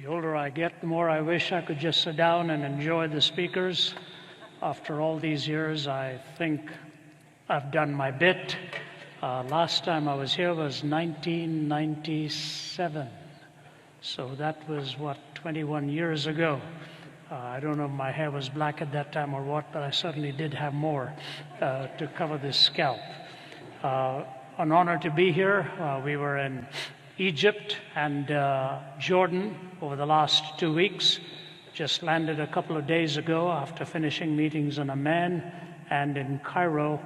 The older I get, the more I wish I could just sit down and enjoy the speakers. After all these years, I think I've done my bit. Last time I was here was 1997. So that was, 21 years ago. I don't know if my hair was black at that time or what, but I certainly did have more to cover this scalp. An honor to be here. We were in Egypt and Jordan over the last 2 weeks. Just landed a couple of days ago after finishing meetings in Amman and in Cairo.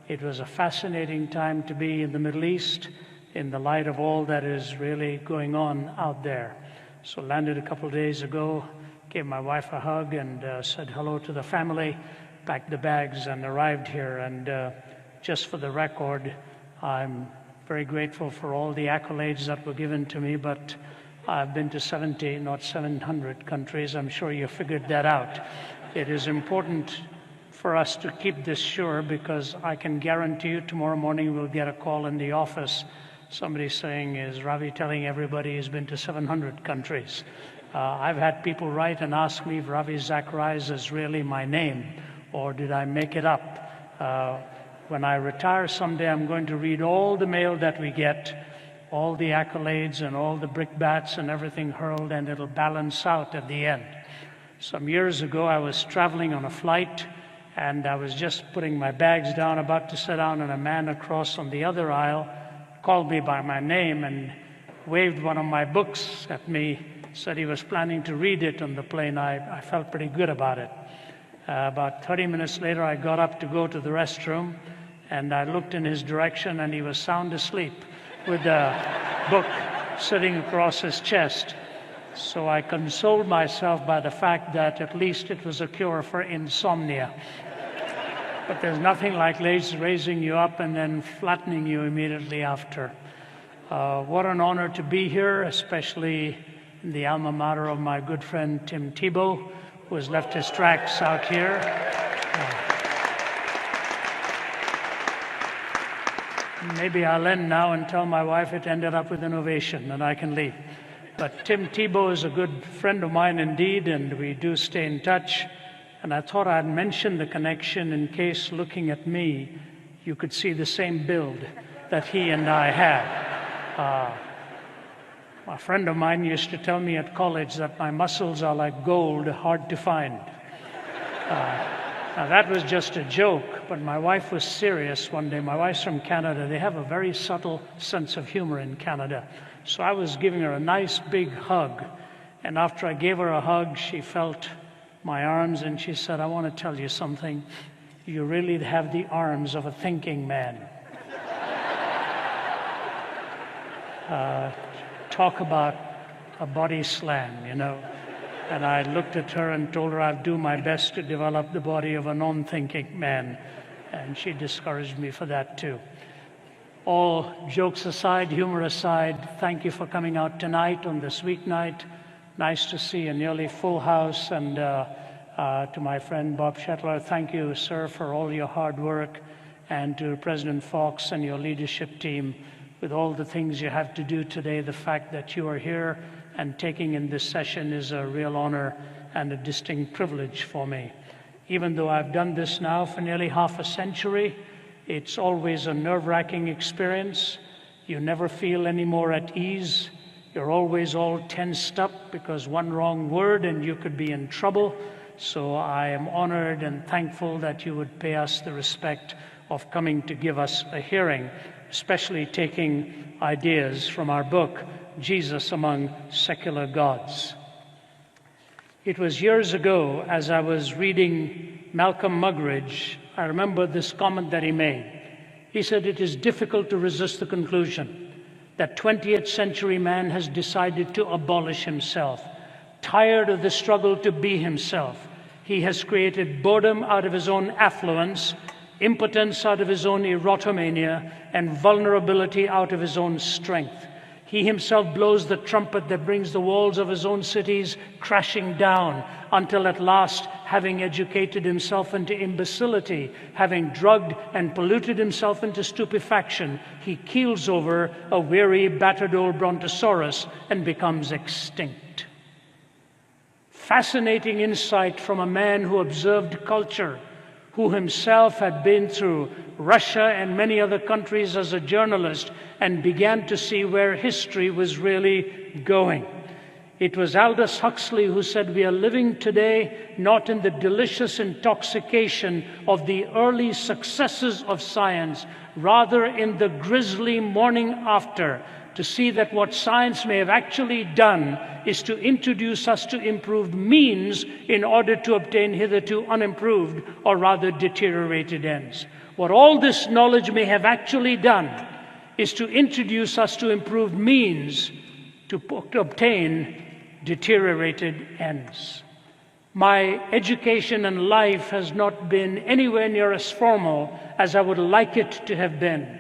It was a fascinating time to be in the Middle East in the light of all that is really going on out there. So landed a couple of days ago, gave my wife a hug and said hello to the family, packed the bags and arrived here. And just for the record, I'm very grateful for all the accolades that were given to me, but I've been to 70, not 700 countries. I'm sure you figured that out. It is important for us to keep this sure, because I can guarantee you tomorrow morning we'll get a call in the office, somebody saying, is Ravi telling everybody he's been to 700 countries? I've had people write and ask me if Ravi Zacharias is really my name, or did I make it up? When I retire someday, I'm going to read all the mail that we get, all the accolades and all the brickbats and everything hurled, and it'll balance out at the end. Some years ago, I was traveling on a flight, and I was just putting my bags down, about to sit down, and a man across on the other aisle called me by my name and waved one of my books at me, said he was planning to read it on the plane. I felt pretty good about it. About 30 minutes later, I got up to go to the restroom, and I looked in his direction, and he was sound asleep with a book sitting across his chest. So I consoled myself by the fact that at least it was a cure for insomnia. But there's nothing like raising you up and then flattening you immediately after. What an honor to be here, especially in the alma mater of my good friend Tim Tebow, who has left his tracks out here. Maybe I'll end now and tell my wife it ended up with an ovation and I can leave. But Tim Tebow is a good friend of mine indeed, and we do stay in touch. And I thought I'd mention the connection in case, looking at me, you could see the same build that he and I had. A friend of mine used to tell me at college that my muscles are like gold, hard to find. Now that was just a joke, but my wife was serious one day. My wife's from Canada. They have a very subtle sense of humor in Canada. So I was giving her a nice big hug, and after I gave her a hug, she felt my arms and she said, I want to tell you something. You really have the arms of a thinking man. Talk about a body slam, you know. And I looked at her and told her I'll do my best to develop the body of a non-thinking man. And she discouraged me for that too. All jokes aside, humor aside, thank you for coming out tonight on this weeknight. Nice to see a nearly full house. And to my friend Bob Shetler, thank you, sir, for all your hard work. And to President Fox and your leadership team, with all the things you have to do today, the fact that you are here and taking in this session is a real honor and a distinct privilege for me. Even though I've done this now for nearly half a century, it's always a nerve-wracking experience. You never feel any more at ease. You're always all tensed up because one wrong word and you could be in trouble. So I am honored and thankful that you would pay us the respect of coming to give us a hearing, especially taking ideas from our book, Jesus Among Secular Gods. It was years ago, as I was reading Malcolm Muggeridge, I remember this comment that he made. He said, it is difficult to resist the conclusion that 20th century man has decided to abolish himself. Tired of the struggle to be himself, he has created boredom out of his own affluence, impotence out of his own erotomania, and vulnerability out of his own strength. He himself blows the trumpet that brings the walls of his own cities crashing down, until at last, having educated himself into imbecility, having drugged and polluted himself into stupefaction, he keels over a weary, battered old brontosaurus and becomes extinct. Fascinating insight from a man who observed culture, who himself had been through Russia and many other countries as a journalist and began to see where history was really going. It was Aldous Huxley who said, "We are living today not in the delicious intoxication of the early successes of science, rather in the grisly morning after, to see that what science may have actually done is to introduce us to improved means in order to obtain hitherto unimproved or rather deteriorated ends. What all this knowledge may have actually done is to introduce us to improved means to obtain deteriorated ends." My education and life has not been anywhere near as formal as I would like it to have been.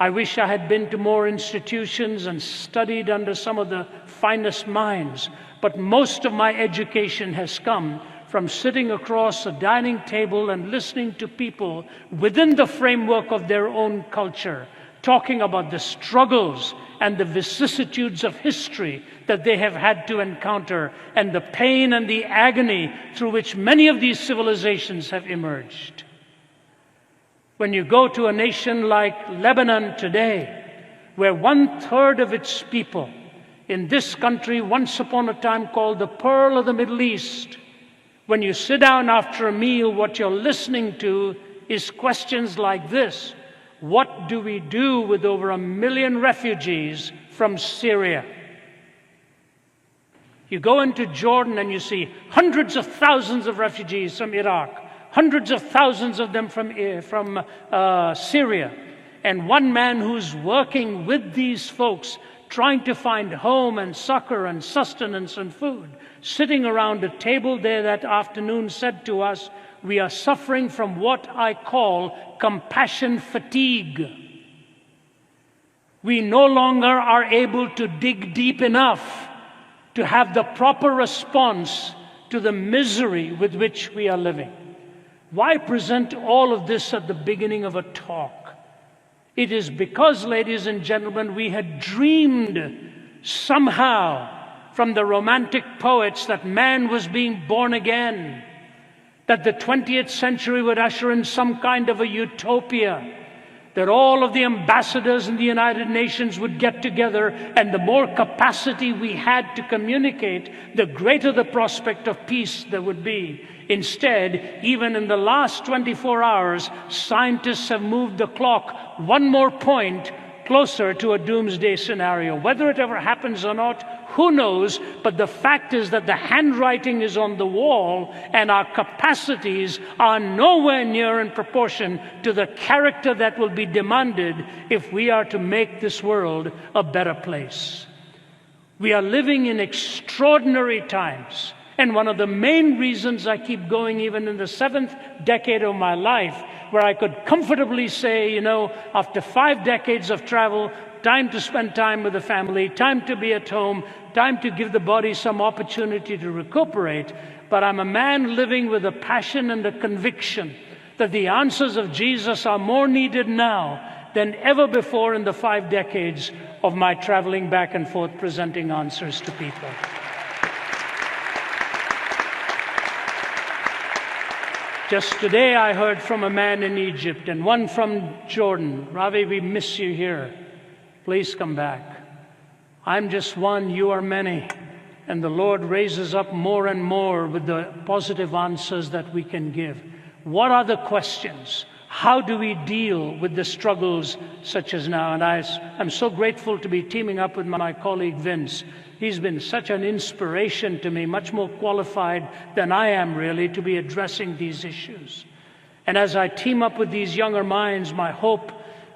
I wish I had been to more institutions and studied under some of the finest minds, but most of my education has come from sitting across a dining table and listening to people within the framework of their own culture, talking about the struggles and the vicissitudes of history that they have had to encounter, and the pain and the agony through which many of these civilizations have emerged. When you go to a nation like Lebanon today, where 1/3 of its people in this country, once upon a time called the Pearl of the Middle East, when you sit down after a meal, what you're listening to is questions like this: what do we do with over 1 million refugees from Syria? You go into Jordan and you see hundreds of thousands of refugees from Iraq, hundreds of thousands of them from Syria, and one man who's working with these folks, trying to find home and succor and sustenance and food, sitting around a table there that afternoon, said to us, "We are suffering from what I call compassion fatigue. We no longer are able to dig deep enough to have the proper response to the misery with which we are living." Why present all of this at the beginning of a talk? It is because, ladies and gentlemen, we had dreamed somehow from the romantic poets that man was being born again, that the 20th century would usher in some kind of a utopia, that all of the ambassadors in the United Nations would get together, and the more capacity we had to communicate, the greater the prospect of peace there would be. Instead, even in the last 24 hours, scientists have moved the clock one more point closer to a doomsday scenario. Whether it ever happens or not, who knows? But the fact is that the handwriting is on the wall, and our capacities are nowhere near in proportion to the character that will be demanded if we are to make this world a better place. We are living in extraordinary times. And one of the main reasons I keep going, even in the 7th decade of my life, where I could comfortably say, after 5 decades of travel, time to spend time with the family, time to be at home, time to give the body some opportunity to recuperate. But I'm a man living with a passion and a conviction that the answers of Jesus are more needed now than ever before in the 5 decades of my traveling back and forth presenting answers to people. Just today I heard from a man in Egypt and one from Jordan. "Ravi, we miss you here. Please come back. I'm just one, you are many." And the Lord raises up more and more with the positive answers that we can give. What are the questions? How do we deal with the struggles such as now? And I'm so grateful to be teaming up with my colleague Vince. He's been such an inspiration to me, much more qualified than I am really to be addressing these issues. And as I team up with these younger minds, my hope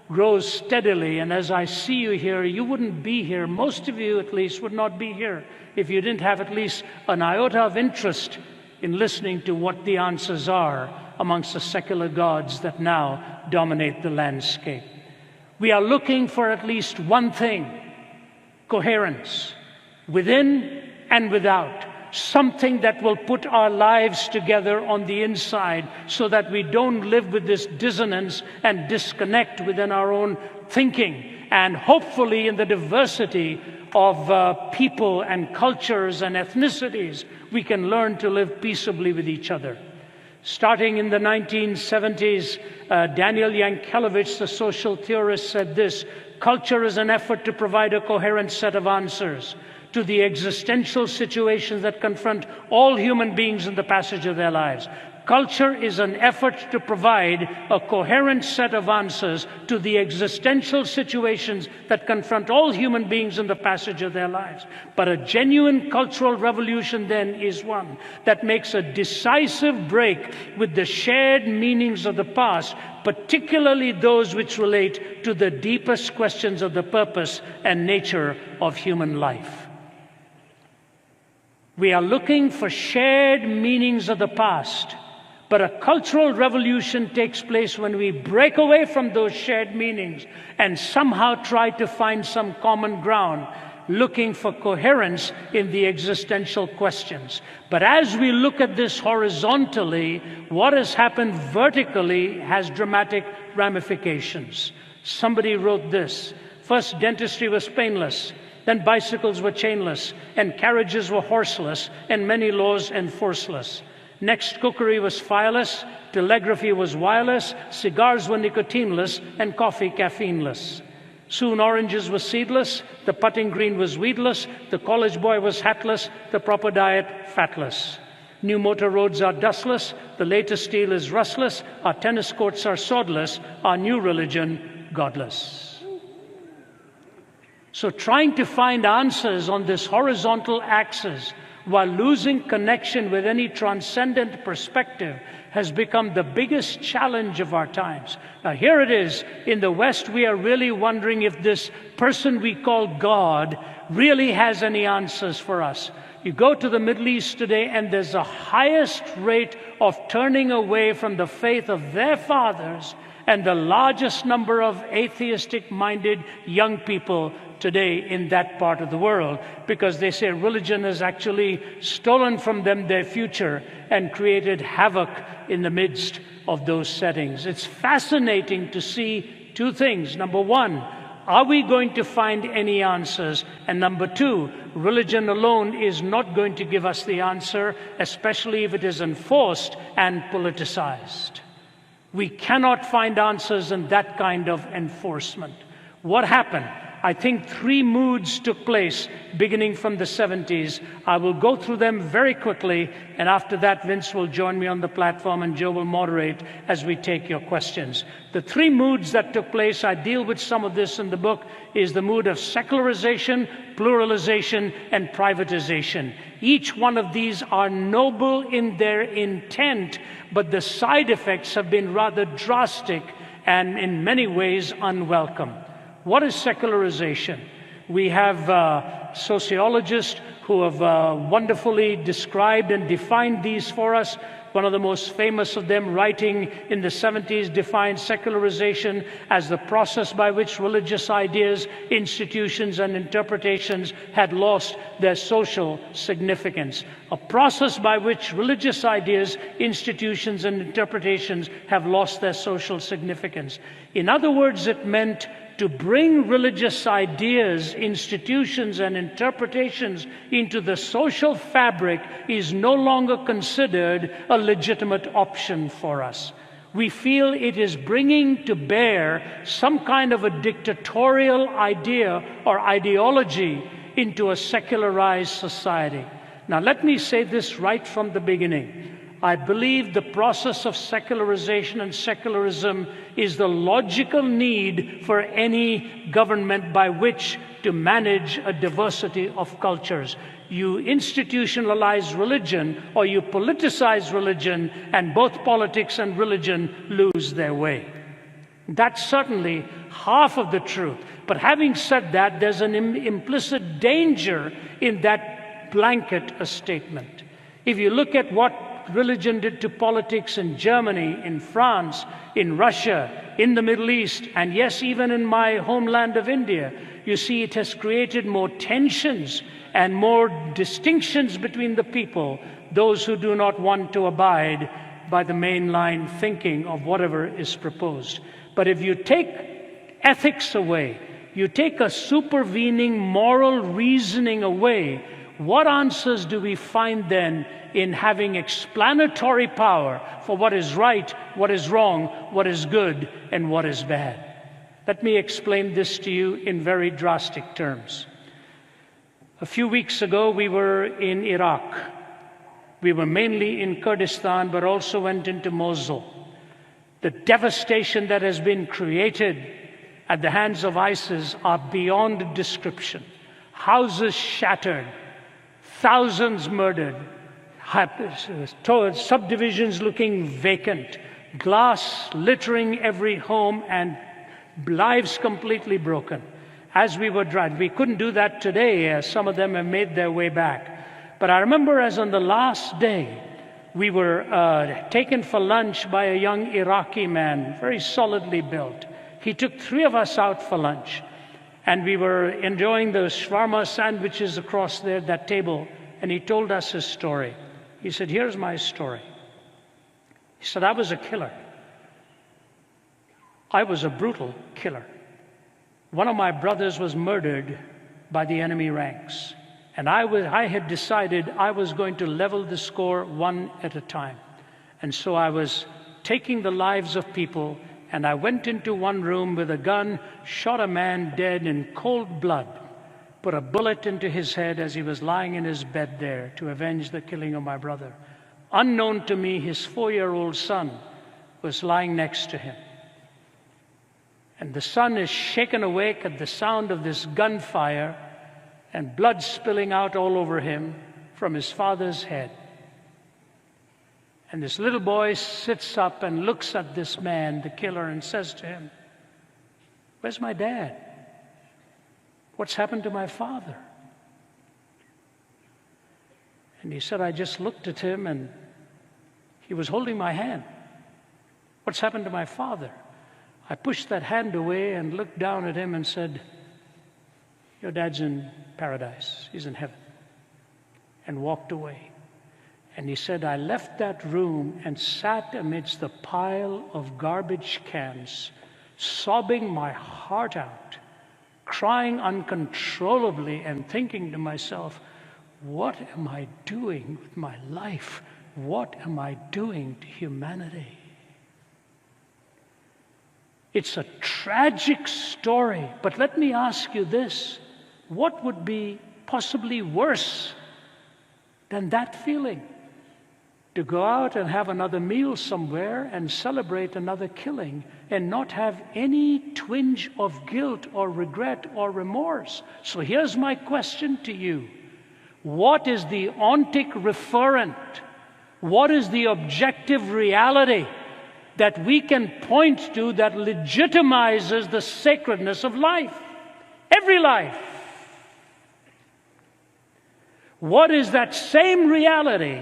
grows steadily. And as I see you here, you wouldn't be here, most of you at least would not be here, if you didn't have at least an iota of interest in listening to what the answers are amongst the secular gods that now dominate the landscape. We are looking for at least one thing: coherence, within and without. something that will put our lives together on the inside so that we don't live with this dissonance and disconnect within our own thinking. And hopefully in the diversity of people and cultures and ethnicities, we can learn to live peaceably with each other. Starting in the 1970s, Daniel Yankelevich, the social theorist, said this: culture is an effort to provide a coherent set of answers to the existential situations that confront all human beings in the passage of their lives. Culture is an effort to provide a coherent set of answers to the existential situations that confront all human beings in the passage of their lives. But a genuine cultural revolution then is one that makes a decisive break with the shared meanings of the past, particularly those which relate to the deepest questions of the purpose and nature of human life. We are looking for shared meanings of the past. But a cultural revolution takes place when we break away from those shared meanings and somehow try to find some common ground, looking for coherence in the existential questions. But as we look at this horizontally, what has happened vertically has dramatic ramifications. Somebody wrote this: first, dentistry was painless, then bicycles were chainless, and carriages were horseless, and many laws enforceless. Next, cookery was fireless, telegraphy was wireless, cigars were nicotineless, and coffee caffeineless. Soon oranges were seedless, the putting green was weedless, the college boy was hatless, the proper diet fatless. New motor roads are dustless, the latest steel is rustless, our tennis courts are swordless, our new religion godless. So trying to find answers on this horizontal axis while losing connection with any transcendent perspective has become the biggest challenge of our times. Now here it is, in the West we are really wondering if this person we call God really has any answers for us. You go to the Middle East today and there's the highest rate of turning away from the faith of their fathers and the largest number of atheistic-minded young people today in that part of the world, because they say religion has actually stolen from them their future and created havoc in the midst of those settings. It's fascinating to see two things. Number one, are we going to find any answers? And number two, religion alone is not going to give us the answer, especially if it is enforced and politicized. We cannot find answers in that kind of enforcement. What happened? I think three moods took place beginning from the 70s. I will go through them very quickly, and after that, Vince will join me on the platform and Joe will moderate as we take your questions. The three moods that took place, I deal with some of this in the book, is the mood of secularization, pluralization, and privatization. Each one of these are noble in their intent, but the side effects have been rather drastic and in many ways unwelcome. What is secularization? We have sociologists who have wonderfully described and defined these for us. One of the most famous of them, writing in the 70s, defined secularization as the process by which religious ideas, institutions, and interpretations had lost their social significance. A process by which religious ideas, institutions, and interpretations have lost their social significance. In other words, it meant to bring religious ideas, institutions, and interpretations into the social fabric is no longer considered a legitimate option for us. We feel it is bringing to bear some kind of a dictatorial idea or ideology into a secularized society. Now, let me say this right from the beginning. I believe the process of secularization and secularism is the logical need for any government by which to manage a diversity of cultures. You institutionalize religion or you politicize religion, and both politics and religion lose their way. That's certainly half of the truth. But having said that, there's an implicit danger in that blanket statement. If you look at what religion did to politics in Germany, in France, in Russia, in the Middle East, and yes, even in my homeland of India, you see it has created more tensions and more distinctions between the people, those who do not want to abide by the mainline thinking of whatever is proposed. But if you take ethics away, you take a supervening moral reasoning away, what answers do we find then in having explanatory power for what is right, what is wrong, what is good, and what is bad? Let me explain this to you in very drastic terms. A few weeks ago, we were in Iraq. We were mainly in Kurdistan, but also went into Mosul. The devastation that has been created at the hands of ISIS are beyond description. Houses shattered, thousands murdered, subdivisions looking vacant, glass littering every home, and lives completely broken. As we were driving, we couldn't do that today, as some of them have made their way back. But I remember as on the last day, we were taken for lunch by a young Iraqi man, very solidly built. He took 3 of us out for lunch, and we were enjoying the shawarma sandwiches across there, that table, and he told us his story. He said, "Here's my story." He said, "I was a killer. I was a brutal killer. One of my brothers was murdered by the enemy ranks, and I had decided I was going to level the score one at a time. And so I was taking the lives of people, and I went into one room with a gun, shot a man dead in cold blood, put a bullet into his head as he was lying in his bed there to avenge the killing of my brother. Unknown to me, his 4-year-old son was lying next to him. And the son is shaken awake at the sound of this gunfire and blood spilling out all over him from his father's head. And this little boy sits up and looks at this man, the killer, and says to him, 'Where's my dad? What's happened to my father?' And he said, 'I just looked at him and he was holding my hand. What's happened to my father?' I pushed that hand away and looked down at him and said, 'Your dad's in paradise. He's in heaven.' And walked away. And he said, 'I left that room and sat amidst the pile of garbage cans, sobbing my heart out, crying uncontrollably and thinking to myself, what am I doing with my life? What am I doing to humanity?' It's a tragic story, but let me ask you this. What would be possibly worse than that feeling? To go out and have another meal somewhere and celebrate another killing and not have any twinge of guilt or regret or remorse. So here's my question to you. What is the ontic referent? What is the objective reality that we can point to that legitimizes the sacredness of life? Every life. What is that same reality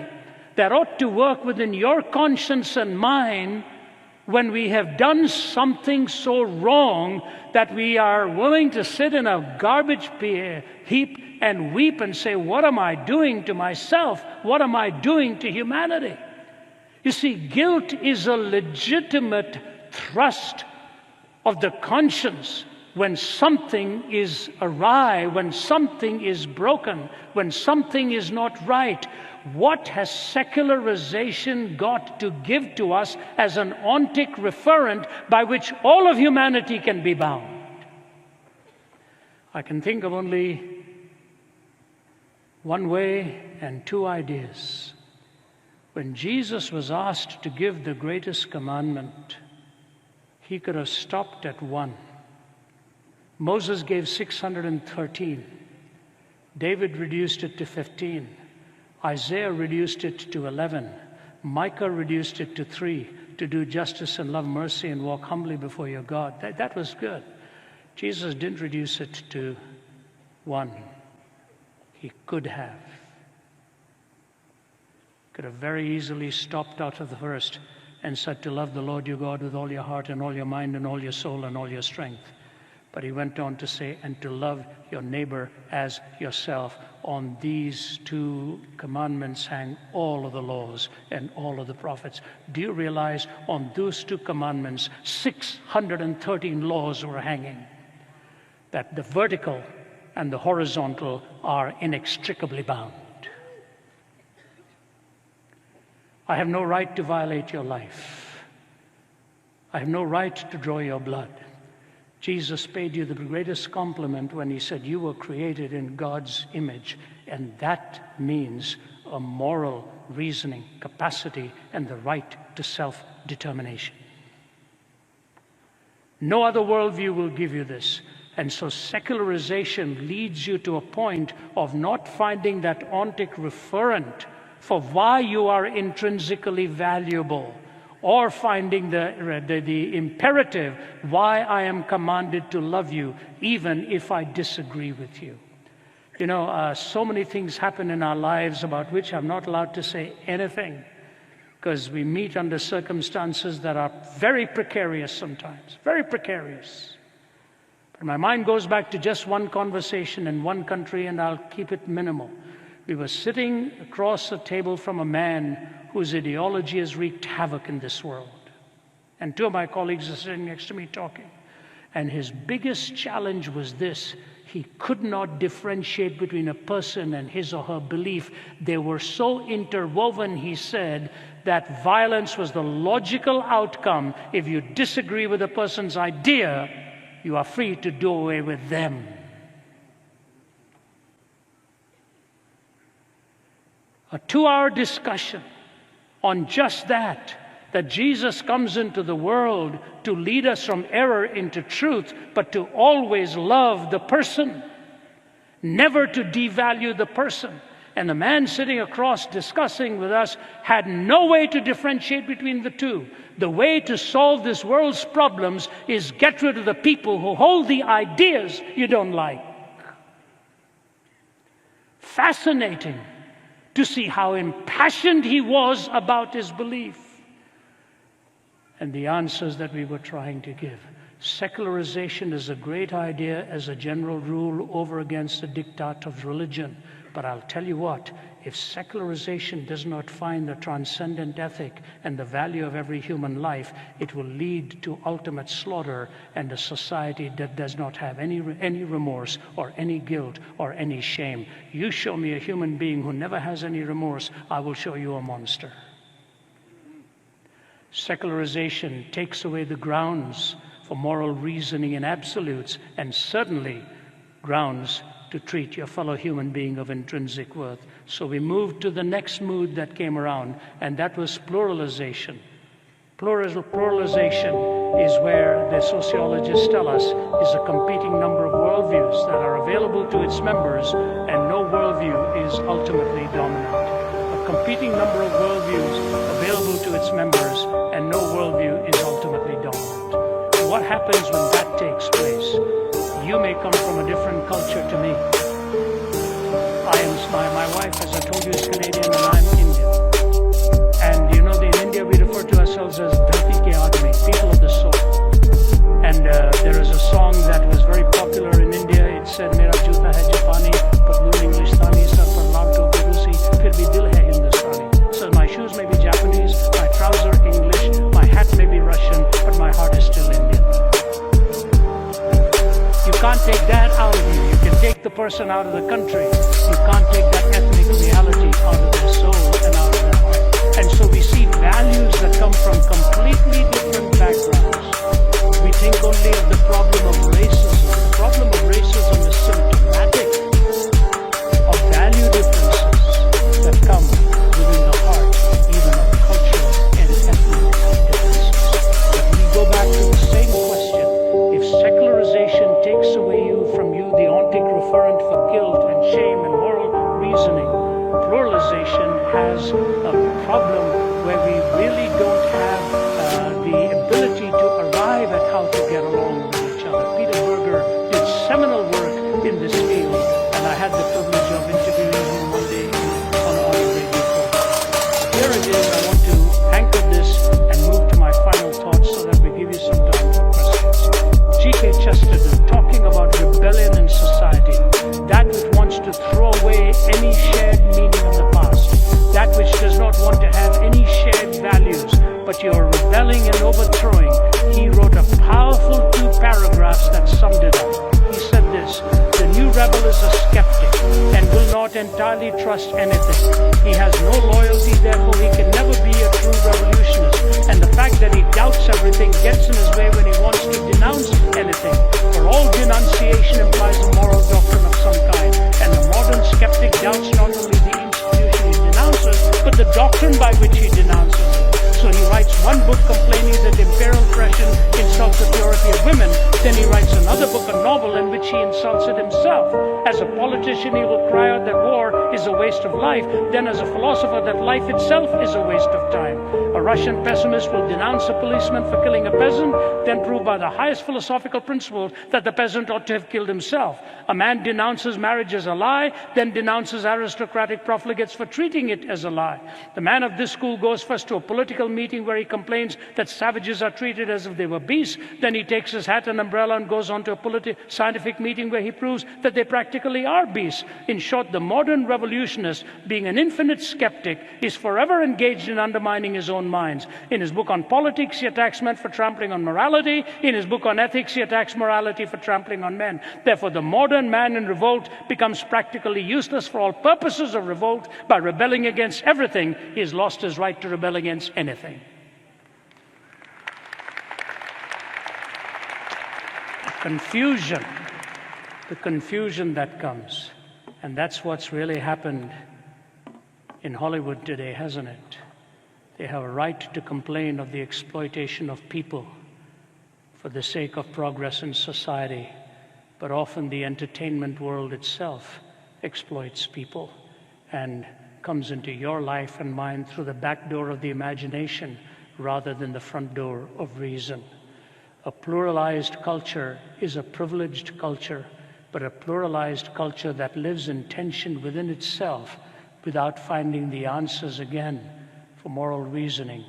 that ought to work within your conscience and mine when we have done something so wrong that we are willing to sit in a garbage heap and weep and say, what am I doing to myself? What am I doing to humanity? You see, guilt is a legitimate thrust of the conscience when something is awry, when something is broken, when something is not right. What has secularization got to give to us as an ontic referent by which all of humanity can be bound? I can think of only one way and two ideas. When Jesus was asked to give the greatest commandment, he could have stopped at one. Moses gave 613. David reduced it to 15. Isaiah reduced it to 11. Micah reduced it to 3, to do justice and love mercy and walk humbly before your God. That was good. Jesus didn't reduce it to 1. He could have very easily stopped out of the first and said to love the Lord your God with all your heart and all your mind and all your soul and all your strength. But he went on to say, and to love your neighbor as yourself. On these two commandments hang all of the laws and all of the prophets. Do you realize on those two commandments, 613 laws were hanging? That the vertical and the horizontal are inextricably bound. I have no right to violate your life. I have no right to draw your blood. Jesus paid you the greatest compliment when he said you were created in God's image, and that means a moral reasoning capacity and the right to self-determination. No other worldview will give you this. And so secularization leads you to a point of not finding that ontic referent for why you are intrinsically valuable, or finding the imperative why I am commanded to love you, even if I disagree with you. You know, so many things happen in our lives about which I'm not allowed to say anything, because we meet under circumstances that are very precarious sometimes, very precarious. But my mind goes back to just one conversation in one country, and I'll keep it minimal. We were sitting across the table from a man whose ideology has wreaked havoc in this world. And two of my colleagues are sitting next to me talking. And his biggest challenge was this: he could not differentiate between a person and his or her belief. They were so interwoven, he said, that violence was the logical outcome. If you disagree with a person's idea, you are free to do away with them. A 2-hour discussion on just that Jesus comes into the world to lead us from error into truth, but to always love the person, never to devalue the person. And the man sitting across discussing with us had no way to differentiate between the two. The way to solve this world's problems is get rid of the people who hold the ideas you don't like. Fascinating to see how impassioned he was about his belief and the answers that we were trying to give. Secularization is a great idea as a general rule over against the diktat of religion. But I'll tell you what, if secularization does not find the transcendent ethic and the value of every human life, it will lead to ultimate slaughter and a society that does not have any remorse or any guilt or any shame. You show me a human being who never has any remorse, I will show you a monster. Secularization takes away the grounds for moral reasoning in absolutes, and certainly grounds to treat your fellow human being of intrinsic worth. So we moved to the next mood that came around, and that was pluralization. Pluralization is where the sociologists tell us is a competing number of worldviews that are available to its members, and no worldview is ultimately dominant. A competing number of worldviews available to its members, and no worldview is ultimately dominant. What happens when that takes place? You may come from a different culture to me. My wife, as I told you, is Canadian and I'm Indian. And you know, in India we refer to ourselves as Dharti ke Aadmi, people of the soul. And there is a song that was very popular in India. It said, Mera juta hai Japani, patloon Englishstani, sar par lal topi Rusi, phir bhi dil hai Hindustani. So my shoes may be Japanese, my trousers English, my hat may be Russian, but my heart is still Indian. You can't take that out of you. You can take the person out of the country. You can't take that ethnic reality out of their soul and out of their heart. And so we see values that come from completely different backgrounds. We think only of the problem of racism. The problem of racism is symptomatic of value differences that come within the heart, even of cultural and ethnic differences. But we go back to the same question. If secularization takes away from you the ontic referent for guilt and shame and moral reasoning, pluralization has a problem where we really don't have the ability to arrive at how to get along with each other. Peter Berger did seminal work in this field, and I had the privilege of interviewing him one day on a radio program. Here it is. I want to anchor this and move rebel is a skeptic and will not entirely trust anything. He has no loyalty, therefore he can never be a true revolutionist. And the fact that he doubts everything gets in his way when he wants to denounce anything. For all denunciation implies a moral doctrine of some kind. And the modern skeptic doubts not only the institution he denounces, but the doctrine by which he denounces it. So he writes one book complaining that imperial oppression insults the purity of women. Then he writes another book, a novel, in which he insults it himself. As a politician, he will cry out that war is a waste of life. Then as a philosopher, that life itself is a waste of time. A Russian pessimist will denounce a policeman for killing a peasant, then prove by the highest philosophical principles that the peasant ought to have killed himself. A man denounces marriage as a lie, then denounces aristocratic profligates for treating it as a lie. The man of this school goes first to a political meeting where he complains that savages are treated as if they were beasts. Then he takes his hat and umbrella and goes on to a scientific meeting where he proves that they practically are beasts. In short, the modern revolutionist, being an infinite skeptic, is forever engaged in undermining his own minds. In his book on politics, he attacks men for trampling on morality. In his book on ethics, he attacks morality for trampling on men. Therefore, the modern man in revolt becomes practically useless for all purposes of revolt. By rebelling against everything, he has lost his right to rebel against anything. The confusion that comes, and that's what's really happened in Hollywood today, hasn't it? They have a right to complain of the exploitation of people for the sake of progress in society, but often the entertainment world itself exploits people and comes into your life and mine through the back door of the imagination rather than the front door of reason. A pluralized culture is a privileged culture, but a pluralized culture that lives in tension within itself without finding the answers again for moral reasoning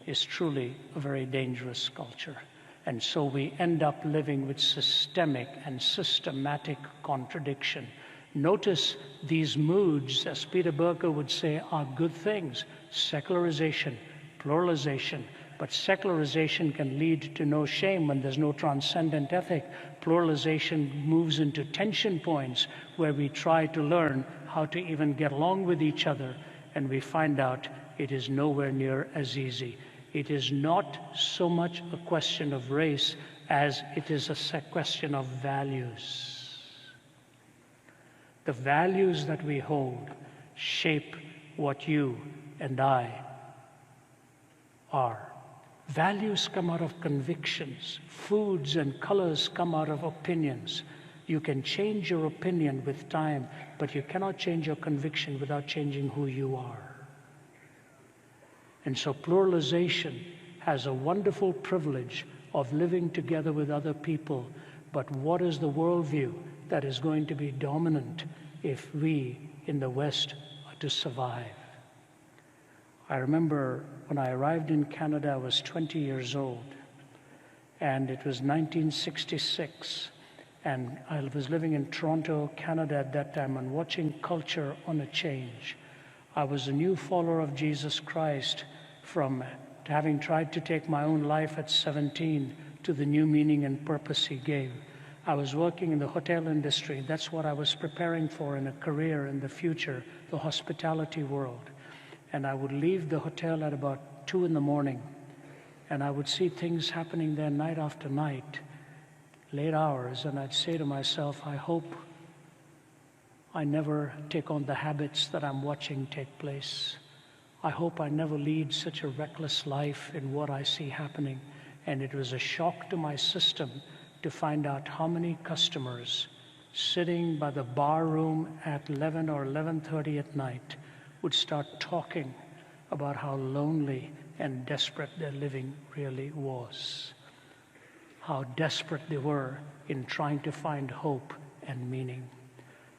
is truly a very dangerous culture. And so we end up living with systemic and systematic contradiction. Notice these moods, as Peter Berker would say, are good things. Secularization, pluralization. But secularization can lead to no shame when there's no transcendent ethic. Pluralization moves into tension points where we try to learn how to even get along with each other, and we find out it is nowhere near as easy. It is not so much a question of race as it is a question of values. The values that we hold shape what you and I are. Values come out of convictions. Foods and colors come out of opinions. You can change your opinion with time, but you cannot change your conviction without changing who you are. And so pluralization has a wonderful privilege of living together with other people. But what is the worldview that is going to be dominant if we in the West are to survive? I remember when I arrived in Canada, I was 20 years old, and it was 1966, and I was living in Toronto, Canada at that time, and watching culture on a change. I was a new follower of Jesus Christ, from having tried to take my own life at 17 to the new meaning and purpose he gave. I was working in the hotel industry. That's what I was preparing for in a career in the future, the hospitality world. And I would leave the hotel at about 2 in the morning, and I would see things happening there night after night, late hours, and I'd say to myself, I hope I never take on the habits that I'm watching take place. I hope I never lead such a reckless life in what I see happening. And it was a shock to my system to find out how many customers sitting by the bar room at 11 or 11:30 at night would start talking about how lonely and desperate their living really was. How desperate they were in trying to find hope and meaning.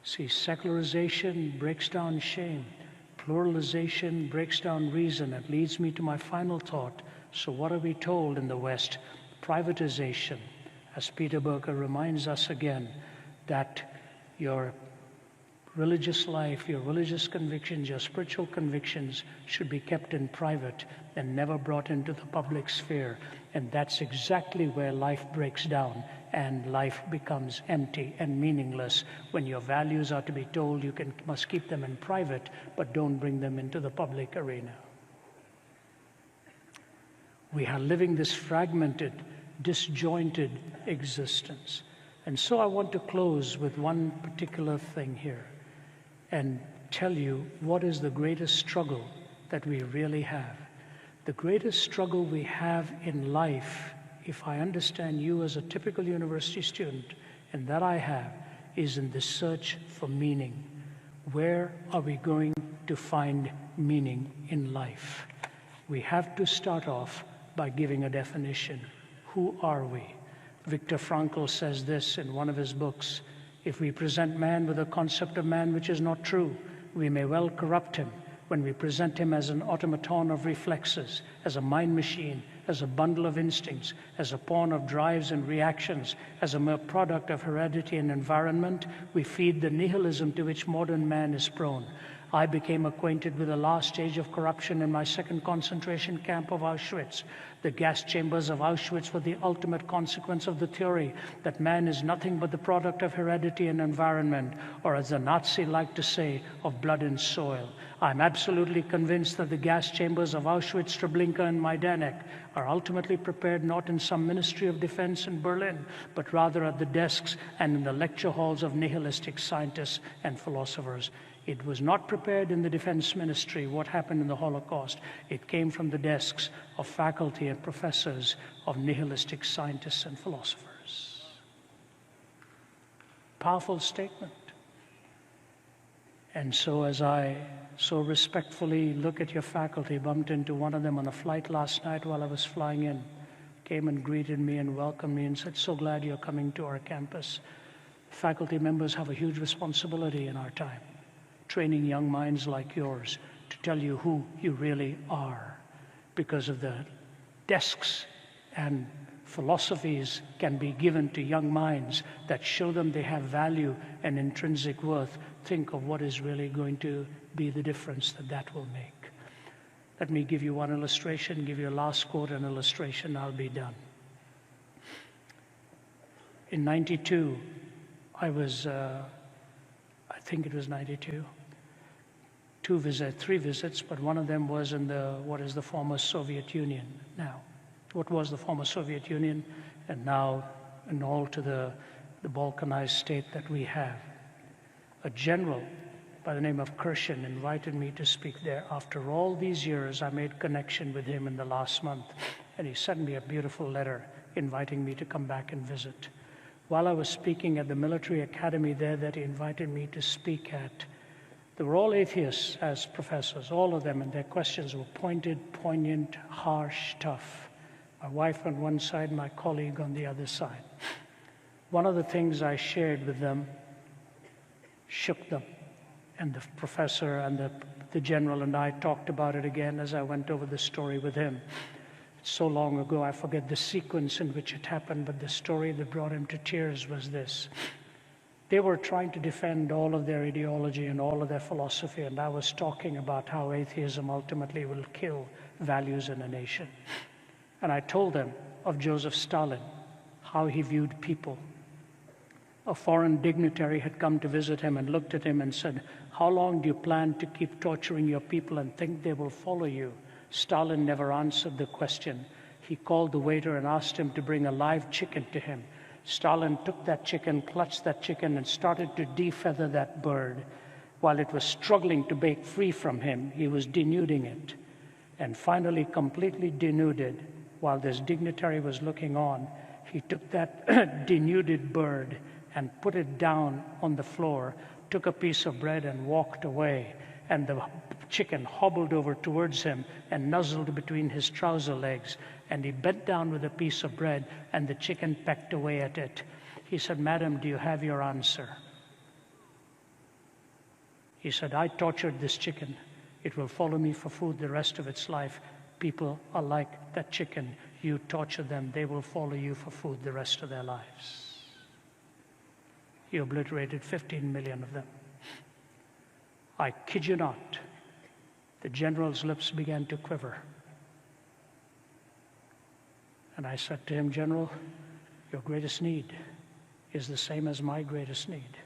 See, secularization breaks down shame. Pluralization breaks down reason. It leads me to my final thought. So what are we told in the West? Privatization. As Peter Berker reminds us again, that your religious life, your religious convictions, your spiritual convictions should be kept in private and never brought into the public sphere. And that's exactly where life breaks down and life becomes empty and meaningless, when your values are to be told you must keep them in private, but don't bring them into the public arena. We are living this fragmented, disjointed existence. And so I want to close with one particular thing here and tell you what is the greatest struggle that we really have. The greatest struggle we have in life, if I understand you as a typical university student, and that I have, is in the search for meaning. Where are we going to find meaning in life? We have to start off by giving a definition. Who are we? Viktor Frankl says this in one of his books: if we present man with a concept of man which is not true, we may well corrupt him when we present him as an automaton of reflexes, as a mind machine, as a bundle of instincts, as a pawn of drives and reactions, as a mere product of heredity and environment. We feed the nihilism to which modern man is prone. I became acquainted with the last stage of corruption in my second concentration camp of Auschwitz. The gas chambers of Auschwitz were the ultimate consequence of the theory that man is nothing but the product of heredity and environment, or as the Nazi liked to say, of blood and soil. I'm absolutely convinced that the gas chambers of Auschwitz, Treblinka, and Majdanek are ultimately prepared not in some Ministry of Defense in Berlin, but rather at the desks and in the lecture halls of nihilistic scientists and philosophers. It was not prepared in the Defense Ministry, what happened in the Holocaust. It came from the desks of faculty and professors of nihilistic scientists and philosophers. Powerful statement. And so as I so respectfully look at your faculty, bumped into one of them on a flight last night while I was flying in, came and greeted me and welcomed me and said, "So glad you're coming to our campus." Faculty members have a huge responsibility in our time, training young minds like yours to tell you who you really are, because of the desks and philosophies can be given to young minds that show them they have value and intrinsic worth. Think of what is really going to be the difference that will make. Let me give you one illustration, give you a last quote and illustration, I'll be done. In 92, I was, I think it was 92, three visits, but one of them was in what is the former Soviet Union now. What was the former Soviet Union, and now and all to the balkanized state that we have. A general by the name of Kirshen invited me to speak there. After all these years, I made connection with him in the last month, and he sent me a beautiful letter inviting me to come back and visit. While I was speaking at the military academy there that he invited me to speak at, they were all atheists as professors, all of them, and their questions were pointed, poignant, harsh, tough. My wife on one side, my colleague on the other side. One of the things I shared with them shook them, and the professor and the general and I talked about it again as I went over the story with him. It's so long ago, I forget the sequence in which it happened, but the story that brought him to tears was this. They were trying to defend all of their ideology and all of their philosophy, and I was talking about how atheism ultimately will kill values in a nation. And I told them of Joseph Stalin, how he viewed people. A foreign dignitary had come to visit him and looked at him and said, "How long do you plan to keep torturing your people and think they will follow you?" Stalin never answered the question. He called the waiter and asked him to bring a live chicken to him. Stalin took that chicken, clutched that chicken, and started to defeather that bird. While it was struggling to break free from him, he was denuding it. And finally, completely denuded, while this dignitary was looking on, he took that denuded bird and put it down on the floor, took a piece of bread and walked away. And the chicken hobbled over towards him and nuzzled between his trouser legs. And he bent down with a piece of bread, and the chicken pecked away at it. He said, "Madam, do you have your answer?" He said, "I tortured this chicken. It will follow me for food the rest of its life. People are like that chicken. You torture them, they will follow you for food the rest of their lives." He obliterated 15 million of them. I kid you not, the general's lips began to quiver. And I said to him, General, your greatest need is the same as my greatest need.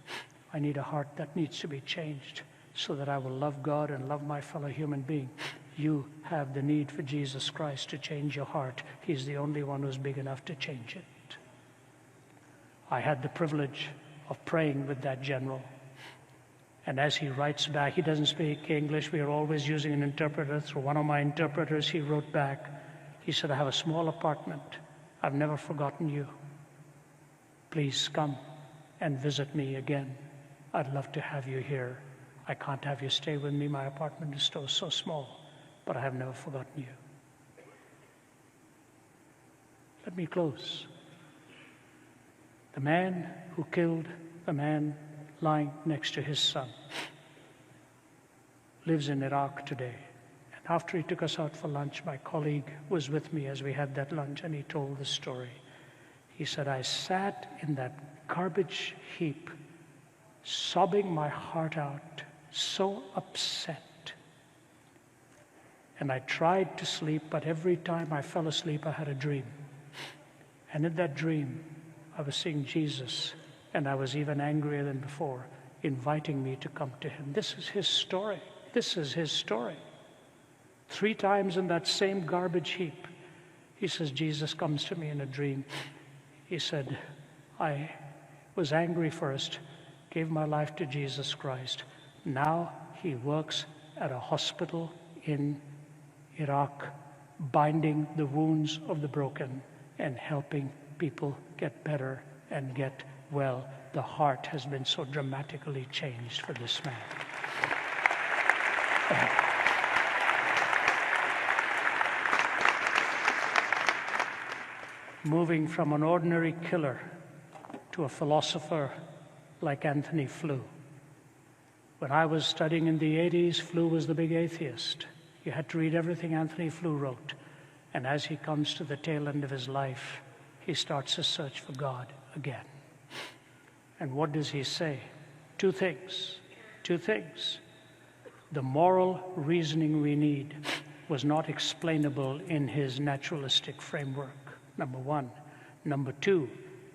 I need a heart that needs to be changed so that I will love God and love my fellow human being. You have the need for Jesus Christ to change your heart. He's the only one who's big enough to change it. I had the privilege of praying with that general. And as he writes back, he doesn't speak English. We are always using an interpreter. Through one of my interpreters, he wrote back. He said, I have a small apartment. I've never forgotten you. Please come and visit me again. I'd love to have you here. I can't have you stay with me. My apartment is so small, but I have never forgotten you. Let me close. The man who killed the man lying next to his son lives in Iraq today. And after he took us out for lunch, my colleague was with me as we had that lunch, and he told the story. He said, I sat in that garbage heap, sobbing my heart out, so upset. And I tried to sleep, but every time I fell asleep, I had a dream. And in that dream, I was seeing Jesus, and I was even angrier than before, inviting me to come to him. This is his story. This is his story. 3 times in that same garbage heap, he says, Jesus comes to me in a dream. He said, I was angry first, gave my life to Jesus Christ. Now he works at a hospital in Iraq, binding the wounds of the broken and helping people get better and get well. The heart has been so dramatically changed for this man. Moving from an ordinary killer to a philosopher like Anthony Flew. When I was studying in the 80s, Flew was the big atheist. You had to read everything Anthony Flew wrote. And as he comes to the tail end of his life, he starts a search for God again. And what does he say? 2 things. 2 things. The moral reasoning we need was not explainable in his naturalistic framework, number 1. Number 2,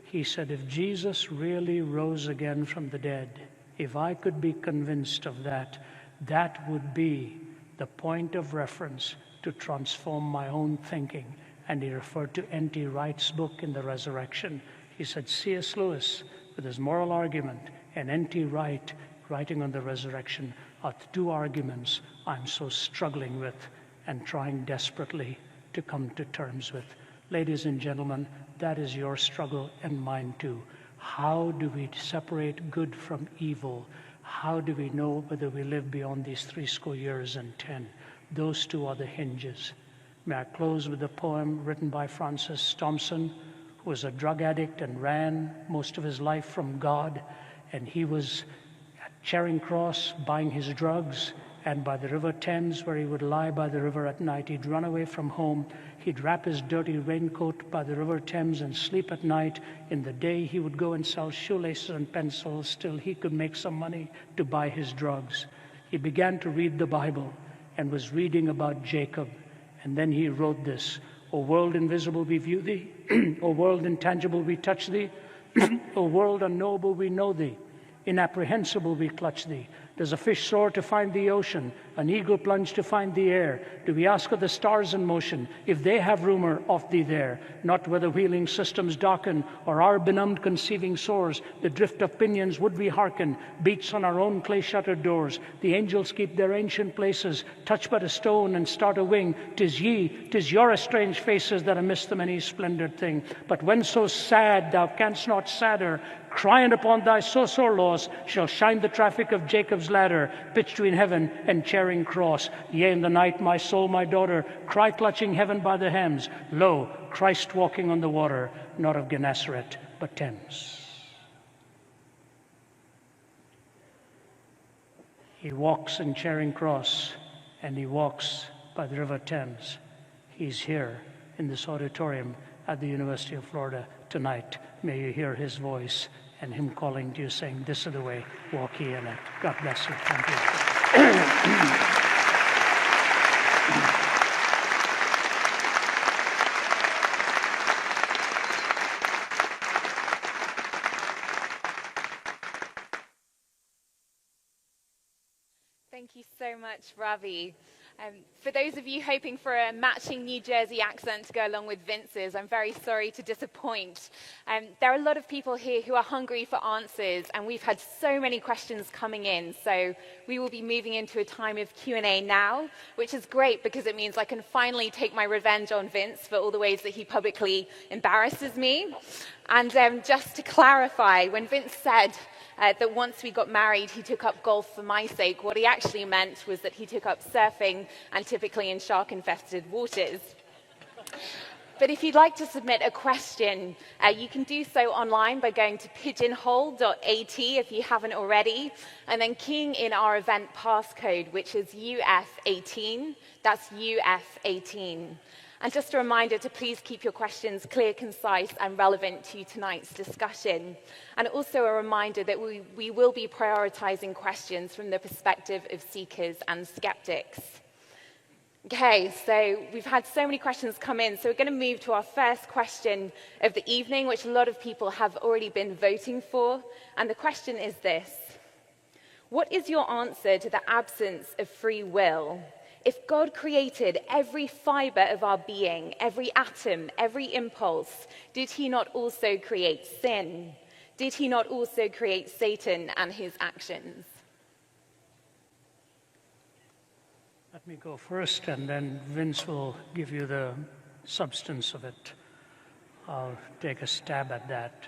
he said, if Jesus really rose again from the dead, if I could be convinced of that, that would be the point of reference to transform my own thinking. And he referred to N.T. Wright's book in The Resurrection. He said, C.S. Lewis, with his moral argument, and N.T. Wright writing on the resurrection, are the 2 arguments I'm so struggling with and trying desperately to come to terms with. Ladies and gentlemen, that is your struggle and mine too. How do we separate good from evil? How do we know whether we live beyond these 70 years and 10? Those 2 are the hinges. May I close with a poem written by Francis Thompson, who was a drug addict and ran most of his life from God. And he was at Charing Cross buying his drugs, and by the River Thames, where he would lie by the river at night, he'd run away from home. He'd wrap his dirty raincoat by the River Thames and sleep at night. In the day, he would go and sell shoelaces and pencils till he could make some money to buy his drugs. He began to read the Bible and was reading about Jacob. And then he wrote this, O world invisible, we view thee. O world intangible, we touch thee. O world unknowable, we know thee. Inapprehensible, we clutch thee. Does a fish soar to find the ocean, an eagle plunge to find the air? Do we ask of the stars in motion if they have rumor of thee there? Not whether wheeling systems darken or our benumbed conceiving soars, the drift of pinions would we hearken, beats on our own clay-shuttered doors. The angels keep their ancient places, touch but a stone and start a wing. 'Tis ye, 'tis your estranged faces that amiss the many splendored thing. But when so sad thou canst not sadder, crying upon thy so sore loss, shall shine the traffic of Jacob's ladder, pitched between heaven and Charing Cross. Yea, in the night, my soul, my daughter, cry clutching heaven by the hems, lo, Christ walking on the water, not of Gennesaret, but Thames. He walks in Charing Cross, and he walks by the River Thames. He's here in this auditorium at the University of Florida tonight. May you hear his voice and him calling to you, saying, this is the way, walk ye in it. God bless you. Thank you. Thank you so much, Ravi. For those of you hoping for a matching New Jersey accent to go along with Vince's, I'm very sorry to disappoint. There are a lot of people here who are hungry for answers, and we've had so many questions coming in. So we will be moving into a time of Q&A now, which is great because it means I can finally take my revenge on Vince for all the ways that he publicly embarrasses me. And just to clarify, when Vince said that once we got married, he took up golf for my sake, what he actually meant was that he took up surfing, and typically in shark-infested waters. But if you'd like to submit a question, you can do so online by going to pigeonhole.at if you haven't already, and then keying in our event passcode, which is UF18. That's UF18. And just a reminder to please keep your questions clear, concise, and relevant to tonight's discussion. And also a reminder that we will be prioritizing questions from the perspective of seekers and skeptics. Okay, so we've had so many questions come in, so we're going to move to our first question of the evening, which a lot of people have already been voting for. And the question is this: what is your answer to the absence of free will? If God created every fiber of our being, every atom, every impulse, did he not also create sin? Did he not also create Satan and his actions? Let me go first, and then Vince will give you the substance of it. I'll take a stab at that.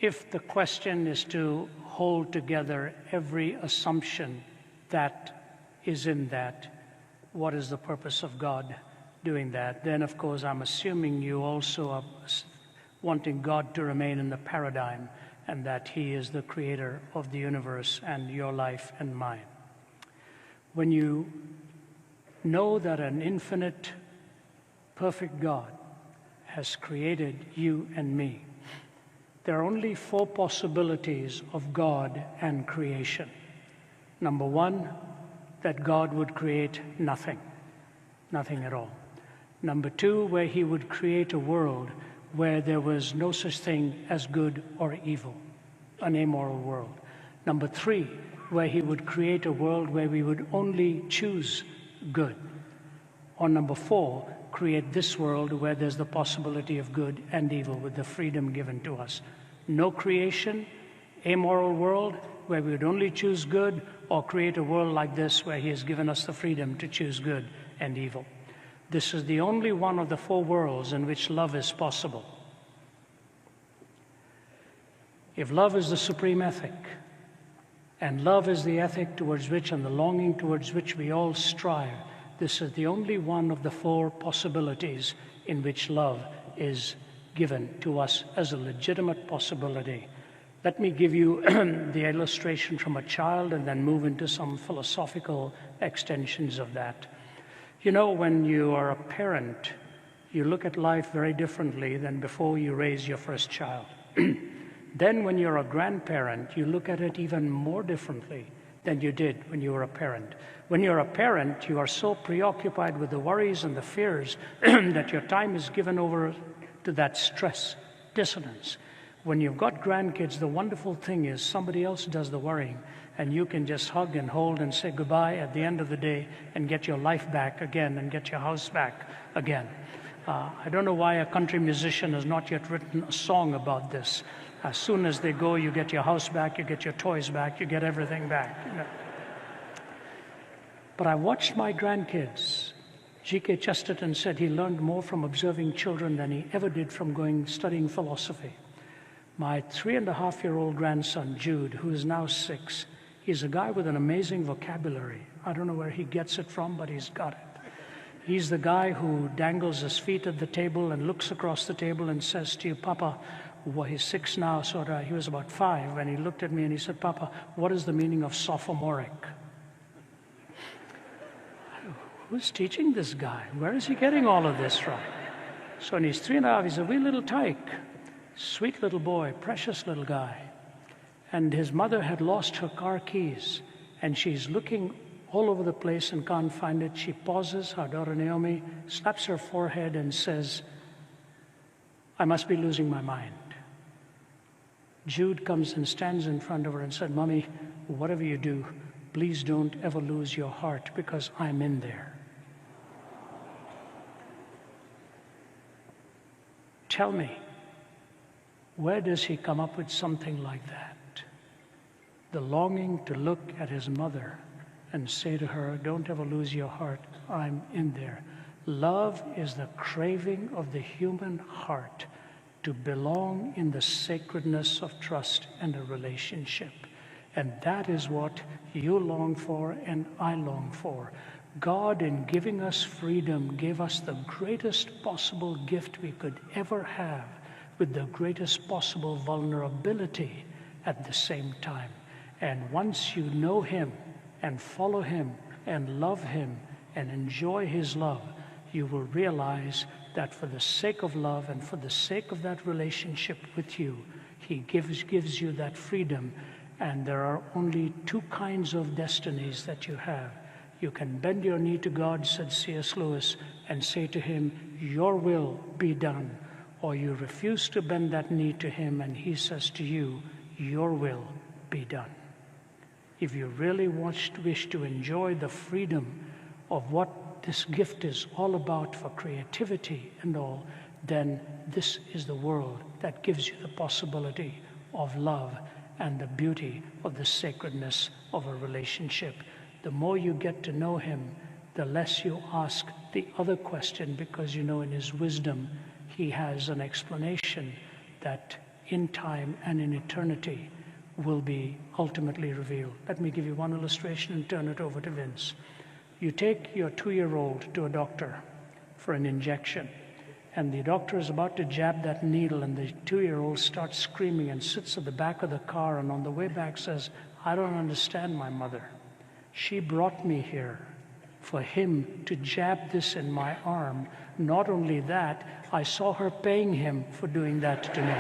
If the question is to hold together every assumption that is in that, what is the purpose of God doing that? Then, of course, I'm assuming you also are wanting God to remain in the paradigm and that he is the creator of the universe and your life and mine. When you know that an infinite, perfect God has created you and me, there are only 4 possibilities of God and creation. Number 1, that God would create nothing at all. Number 2, where he would create a world where there was no such thing as good or evil, an amoral world. Number 3, where he would create a world where we would only choose good. Or number 4, create this world where there's the possibility of good and evil with the freedom given to us. No creation, amoral world where we would only choose good, or create a world like this where he has given us the freedom to choose good and evil. This is the only one of the 4 worlds in which love is possible. If love is the supreme ethic, and love is the ethic towards which and the longing towards which we all strive, this is the only one of the 4 possibilities in which love is given to us as a legitimate possibility. Let me give you the illustration from a child and then move into some philosophical extensions of that. You know, when you are a parent, you look at life very differently than before you raise your first child. Then when you're a grandparent, you look at it even more differently than you did when you were a parent. When you're a parent, you are so preoccupied with the worries and the fears that your time is given over to that stress, dissonance. When you've got grandkids, the wonderful thing is somebody else does the worrying, and you can just hug and hold and say goodbye at the end of the day and get your life back again and get your house back again. I don't know why a country musician has not yet written a song about this. As soon as they go, you get your house back, you get your toys back, you get everything back. You know. But I watched my grandkids. G.K. Chesterton said he learned more from observing children than he ever did from studying philosophy. My 3.5-year-old grandson, Jude, who is now 6, he's a guy with an amazing vocabulary. I don't know where he gets it from, but he's got it. He's the guy who dangles his feet at the table and looks across the table and says to you, Papa, well, he's 6 now, so he was about 5, when he looked at me and he said, Papa, what is the meaning of sophomoric? Who's teaching this guy? Where is he getting all of this from? So when he's 3.5, he's a wee little tyke. Sweet little boy, precious little guy. And his mother had lost her car keys. and she's looking all over the place and can't find it. She pauses. Her daughter Naomi slaps her forehead and says, "I must be losing my mind." Jude comes and stands in front of her and said, "Mommy, whatever you do, please don't ever lose your heart, because I'm in there." Tell me, where does he come up with something like that? The longing to look at his mother and say to her, "Don't ever lose your heart, I'm in there." Love is the craving of the human heart to belong in the sacredness of trust and a relationship. And that is what you long for and I long for. God, in giving us freedom, gave us the greatest possible gift we could ever have, with the greatest possible vulnerability at the same time. And once you know him and follow him and love him and enjoy his love, you will realize that for the sake of love and for the sake of that relationship with you, he gives you that freedom. And there are only two kinds of destinies that you have. You can bend your knee to God, said C.S. Lewis, and say to him, "Your will be done." Or you refuse to bend that knee to him, and he says to you, "Your will be done." If you really wish to enjoy the freedom of what this gift is all about for creativity and all, then this is the world that gives you the possibility of love and the beauty of the sacredness of a relationship. The more you get to know him, the less you ask the other question, because you know in his wisdom he has an explanation that in time and in eternity will be ultimately revealed. Let me give you one illustration and turn it over to Vince. You take your 2-year-old to a doctor for an injection, and the doctor is about to jab that needle, and the 2-year-old starts screaming and sits at the back of the car, and on the way back says, "I don't understand my mother. She brought me here for him to jab this in my arm. Not only that, I saw her paying him for doing that to me."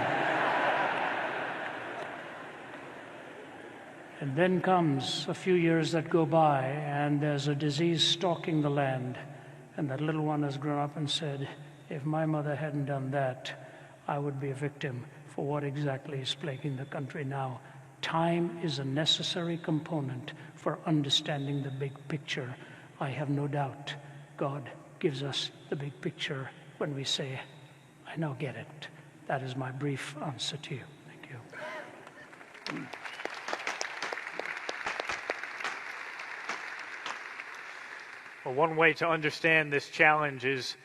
And then comes a few years that go by, and there's a disease stalking the land, and that little one has grown up and said, "If my mother hadn't done that, I would be a victim for what exactly is plaguing the country now." Time is a necessary component for understanding the big picture. I have no doubt God gives us the big picture when we say, "I now get it." That is my brief answer to you. Thank you. Well, one way to understand this challenge is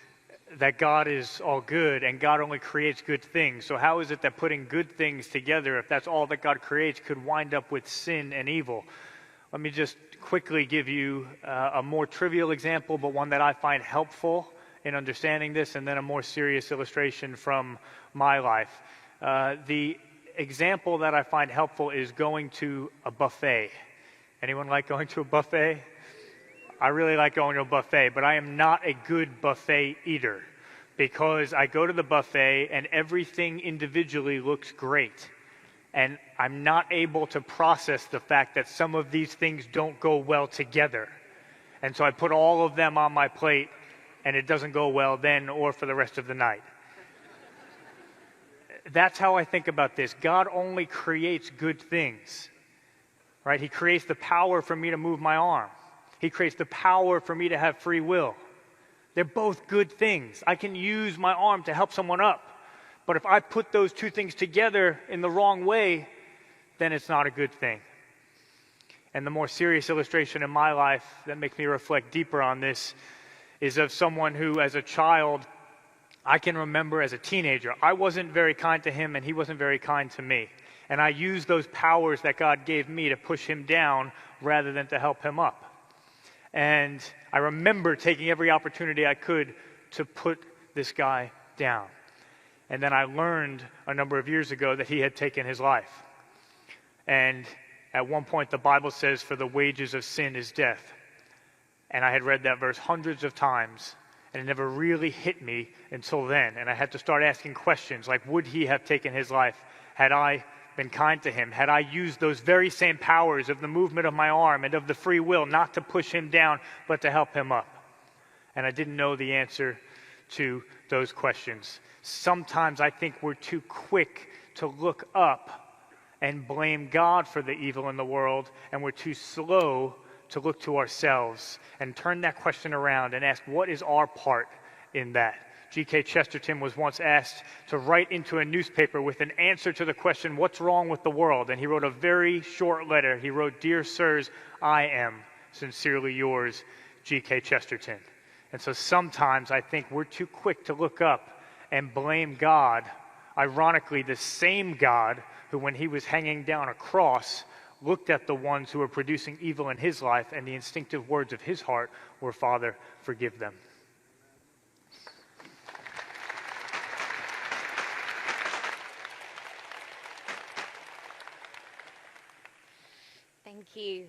that God is all good and God only creates good things. So how is it that putting good things together, if that's all that God creates, could wind up with sin and evil? Let me just quickly give you a more trivial example, but one that I find helpful in understanding this, and then a more serious illustration from my life. The example that I find helpful is going to a buffet. Anyone like going to a buffet? I really like going to a buffet, but I am not a good buffet eater, because I go to the buffet and everything individually looks great. And I'm not able to process the fact that some of these things don't go well together. And so I put all of them on my plate, and it doesn't go well then or for the rest of the night. That's how I think about this. God only creates good things, right? He creates the power for me to move my arm. He creates the power for me to have free will. They're both good things. I can use my arm to help someone up. But if I put those two things together in the wrong way, then it's not a good thing. And the more serious illustration in my life that makes me reflect deeper on this is of someone who, as a child, I can remember as a teenager, I wasn't very kind to him and he wasn't very kind to me. And I used those powers that God gave me to push him down rather than to help him up. And I remember taking every opportunity I could to put this guy down. And then I learned a number of years ago that he had taken his life. And at one point the Bible says, "For the wages of sin is death." And I had read that verse hundreds of times, and it never really hit me until then. And I had to start asking questions like, would he have taken his life had I been kind to him, had I used those very same powers of the movement of my arm and of the free will not to push him down, but to help him up? And I didn't know the answer to those questions. Sometimes I think we're too quick to look up and blame God for the evil in the world, and we're too slow to look to ourselves and turn that question around and ask, what is our part in that? G.K. Chesterton was once asked to write into a newspaper with an answer to the question, what's wrong with the world? And he wrote a very short letter. He wrote, "Dear sirs, I am sincerely yours, G.K. Chesterton." And so sometimes I think we're too quick to look up and blame God, ironically the same God who, when he was hanging down a cross, looked at the ones who were producing evil in his life, and the instinctive words of his heart were, "Father, forgive them." Thank you.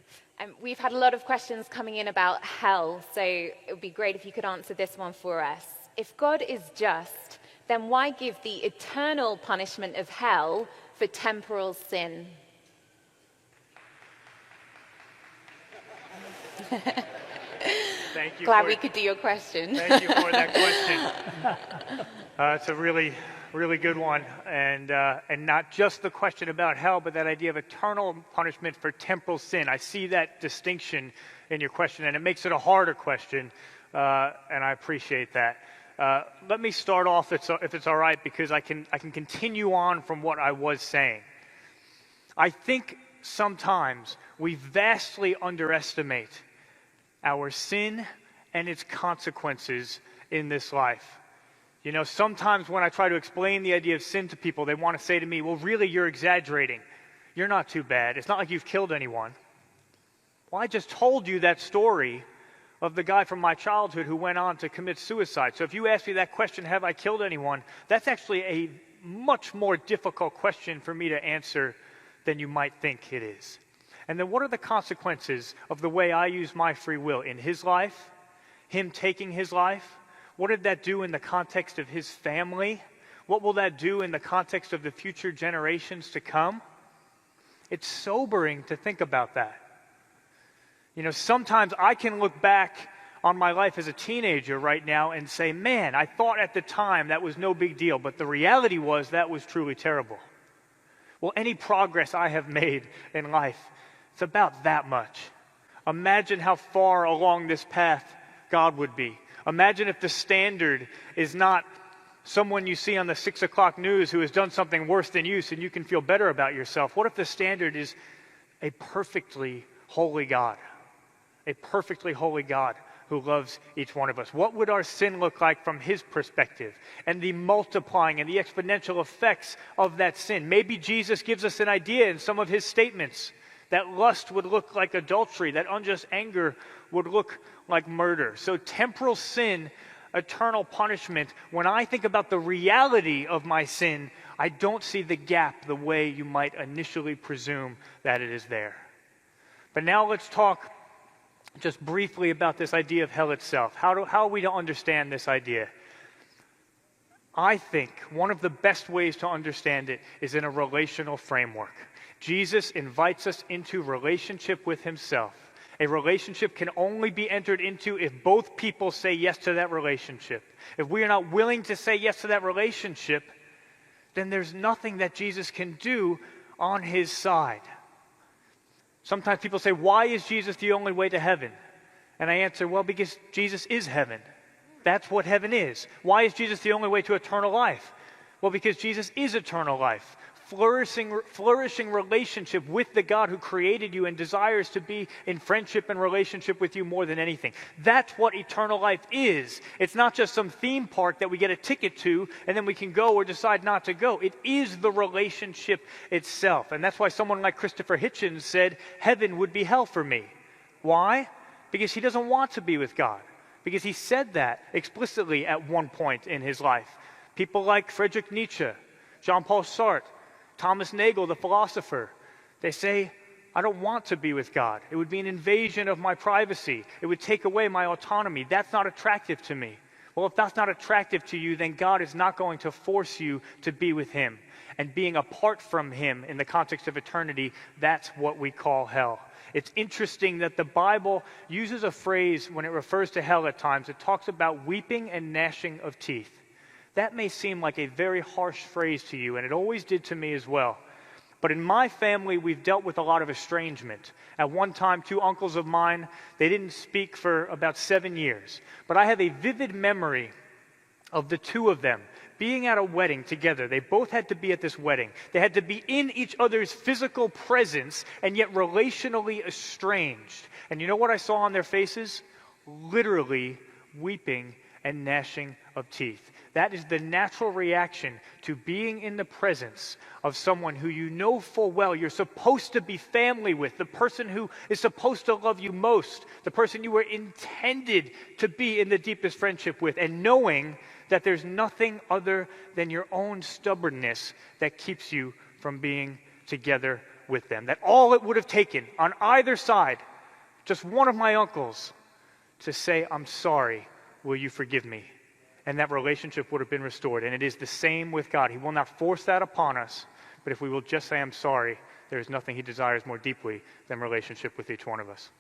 We've had a lot of questions coming in about hell, so it would be great if you could answer this one for us. If God is just, then why give the eternal punishment of hell for temporal sin? Thank you. Glad we could do your question. Thank you for that question. It's a really good one, and not just the question about hell, but that idea of eternal punishment for temporal sin. I see that distinction in your question, and it makes it a harder question, and I appreciate that. Let me start off, if it's all right, because I can continue on from what I was saying. I think sometimes we vastly underestimate our sin and its consequences in this life. You know, sometimes when I try to explain the idea of sin to people, they want to say to me, well, really, you're exaggerating. You're not too bad. It's not like you've killed anyone. Well, I just told you that story of the guy from my childhood who went on to commit suicide. So if you ask me that question, have I killed anyone, that's actually a much more difficult question for me to answer than you might think it is. And then what are the consequences of the way I use my free will in his life, him taking his life? What did that do in the context of his family? What will that do in the context of the future generations to come? It's sobering to think about that. You know, sometimes I can look back on my life as a teenager right now and say, man, I thought at the time that was no big deal, but the reality was that was truly terrible. Well, any progress I have made in life, it's about that much. Imagine how far along this path God would be. Imagine if the standard is not someone you see on the 6 o'clock news who has done something worse than you so you can feel better about yourself. What if the standard is a perfectly holy God? A perfectly holy God who loves each one of us. What would our sin look like from his perspective? And the multiplying and the exponential effects of that sin. Maybe Jesus gives us an idea in some of his statements that lust would look like adultery, that unjust anger would look like murder. So temporal sin, eternal punishment, when I think about the reality of my sin, I don't see the gap the way you might initially presume that it is there. But now let's talk just briefly about this idea of hell itself. How are we to understand this idea? I think one of the best ways to understand it is in a relational framework. Jesus invites us into relationship with himself. A relationship can only be entered into if both people say yes to that relationship. If we are not willing to say yes to that relationship, then there's nothing that Jesus can do on his side. Sometimes people say, why is Jesus the only way to heaven? And I answer, well, because Jesus is heaven. That's what heaven is. Why is Jesus the only way to eternal life? Well, because Jesus is eternal life. Flourishing relationship with the God who created you and desires to be in friendship and relationship with you more than anything. That's what eternal life is. It's not just some theme park that we get a ticket to and then we can go or decide not to go. It is the relationship itself. And that's why someone like Christopher Hitchens said, heaven would be hell for me. Why? Because he doesn't want to be with God. Because he said that explicitly at one point in his life. People like Friedrich Nietzsche, Jean-Paul Sartre, Thomas Nagel, the philosopher, they say, I don't want to be with God. It would be an invasion of my privacy. It would take away my autonomy. That's not attractive to me. Well, if that's not attractive to you, then God is not going to force you to be with him. And being apart from him in the context of eternity, that's what we call hell. It's interesting that the Bible uses a phrase when it refers to hell at times. It talks about weeping and gnashing of teeth. That may seem like a very harsh phrase to you, and it always did to me as well. But in my family, we've dealt with a lot of estrangement. At one time, 2 uncles of mine, they didn't speak for about 7 years. But I have a vivid memory of the 2 of them being at a wedding together. They both had to be at this wedding. They had to be in each other's physical presence and yet relationally estranged. And you know what I saw on their faces? Literally weeping and gnashing of teeth. That is the natural reaction to being in the presence of someone who you know full well you're supposed to be family with, the person who is supposed to love you most, the person you were intended to be in the deepest friendship with, and knowing that there's nothing other than your own stubbornness that keeps you from being together with them. That all it would have taken on either side, just one of my uncles, to say, "I'm sorry, will you forgive me?" And that relationship would have been restored. And it is the same with God. He will not force that upon us, but if we will just say, "I'm sorry," there is nothing he desires more deeply than relationship with each one of us.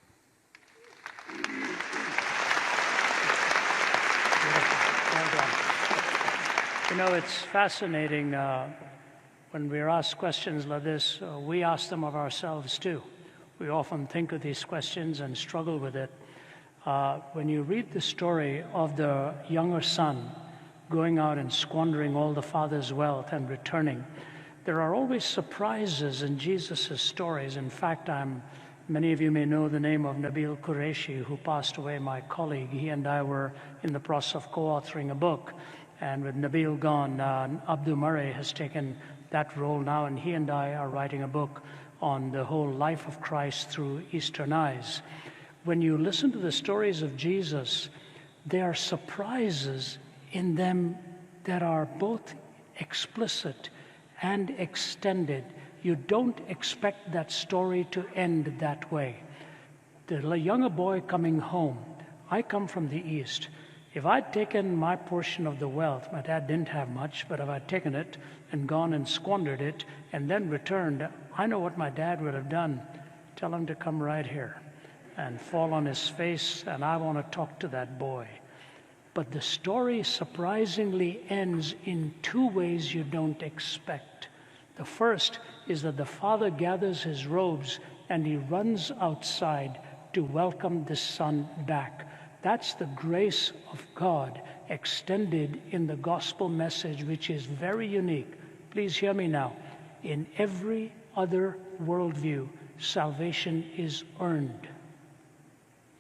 Well done. You know, it's fascinating when we're asked questions like this, we ask them of ourselves too. We often think of these questions and struggle with it. When you read the story of the younger son going out and squandering all the father's wealth and returning, there are always surprises in Jesus' stories. In fact, many of you may know the name of Nabil Qureshi, who passed away, my colleague. He and I were in the process of co-authoring a book. And with Nabil gone, Abdul Murray has taken that role now, and he and I are writing a book on the whole life of Christ through Eastern eyes. When you listen to the stories of Jesus, there are surprises in them that are both explicit and extended. You don't expect that story to end that way. The younger boy coming home, I come from the East. If I'd taken my portion of the wealth, my dad didn't have much, but if I'd taken it and gone and squandered it and then returned, I know what my dad would have done. Tell him to come right here and fall on his face, and I want to talk to that boy. But the story surprisingly ends in 2 ways you don't expect. The first is that the father gathers his robes and he runs outside to welcome the son back. That's the grace of God extended in the gospel message, which is very unique. Please hear me now. In every other worldview, salvation is earned.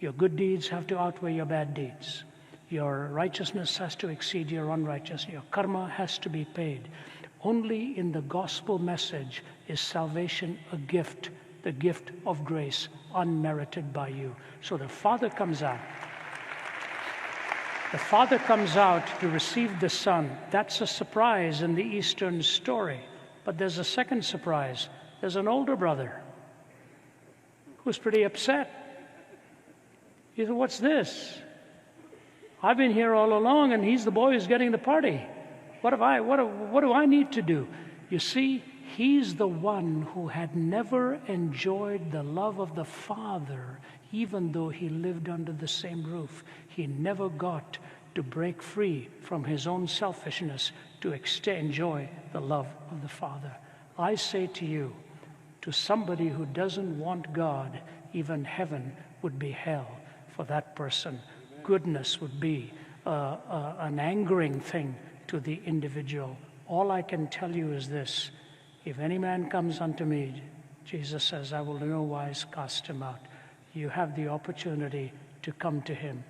Your good deeds have to outweigh your bad deeds. Your righteousness has to exceed your unrighteousness. Your karma has to be paid. Only in the gospel message is salvation a gift, the gift of grace, unmerited by you. So the Father comes out. The Father comes out to receive the Son. That's a surprise in the Eastern story. But there's a second surprise. There's an older brother who's pretty upset. He said, "What's this? I've been here all along, and he's the boy who's getting the party. What do I need to do?" You see, he's the one who had never enjoyed the love of the Father, even though he lived under the same roof. He never got to break free from his own selfishness to enjoy the love of the Father. I say to you, to somebody who doesn't want God, even heaven would be hell for that person. Goodness would be an angering thing to the individual. All I can tell you is this: if any man comes unto me, Jesus says, I will in no wise cast him out. You have the opportunity to come to him.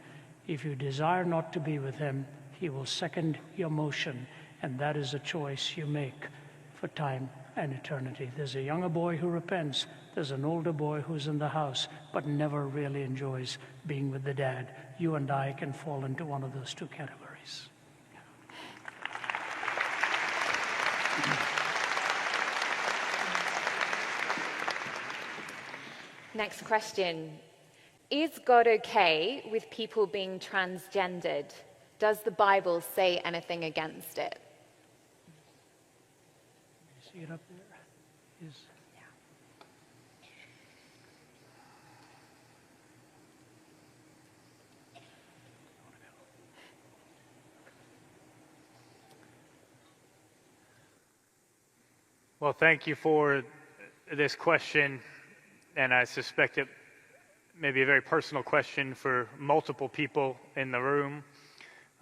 If you desire not to be with him, he will second your motion, and that is a choice you make for time and eternity. There's a younger boy who repents. There's an older boy who's in the house but never really enjoys being with the dad. You and I can fall into one of those 2 categories. Next question. Is God okay with people being transgendered? Does the Bible say anything against it? See it up there? Is Well, thank you for this question, and I suspect it may be a very personal question for multiple people in the room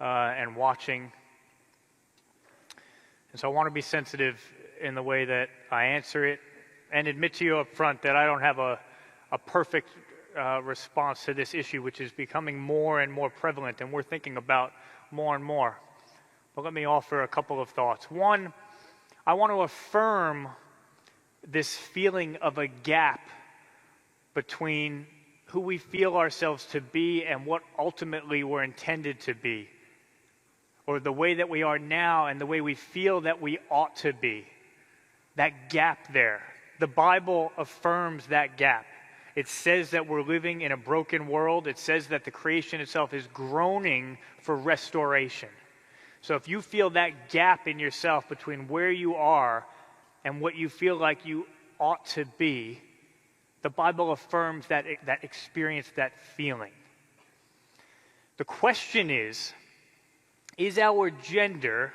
and watching. And so I want to be sensitive in the way that I answer it and admit to you up front that I don't have a perfect response to this issue, which is becoming more and more prevalent and we're thinking about more and more. But let me offer a couple of thoughts. One, I want to affirm this feeling of a gap between who we feel ourselves to be and what ultimately we're intended to be, or the way that we are now and the way we feel that we ought to be. That gap there. The Bible affirms that gap. It says that we're living in a broken world. It says that the creation itself is groaning for restoration. So if you feel that gap in yourself between where you are and what you feel like you ought to be, the Bible affirms that experience, that feeling. The question is our gender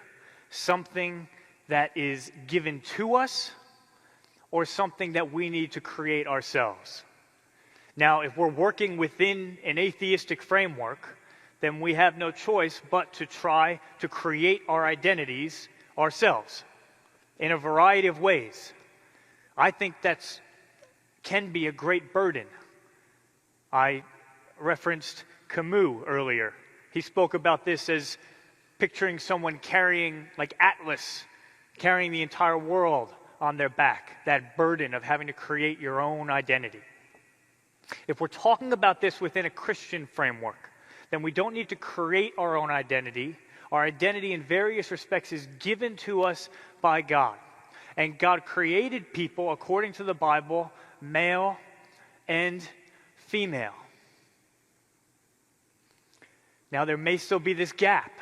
something that is given to us or something that we need to create ourselves? Now, if we're working within an atheistic framework, then we have no choice but to try to create our identities ourselves in a variety of ways. I think that can be a great burden. I referenced Camus earlier. He spoke about this as picturing someone carrying, like Atlas, carrying the entire world on their back, that burden of having to create your own identity. If we're talking about this within a Christian framework, then we don't need to create our own identity. Our identity in various respects is given to us by God. And God created people, according to the Bible, male and female. Now, there may still be this gap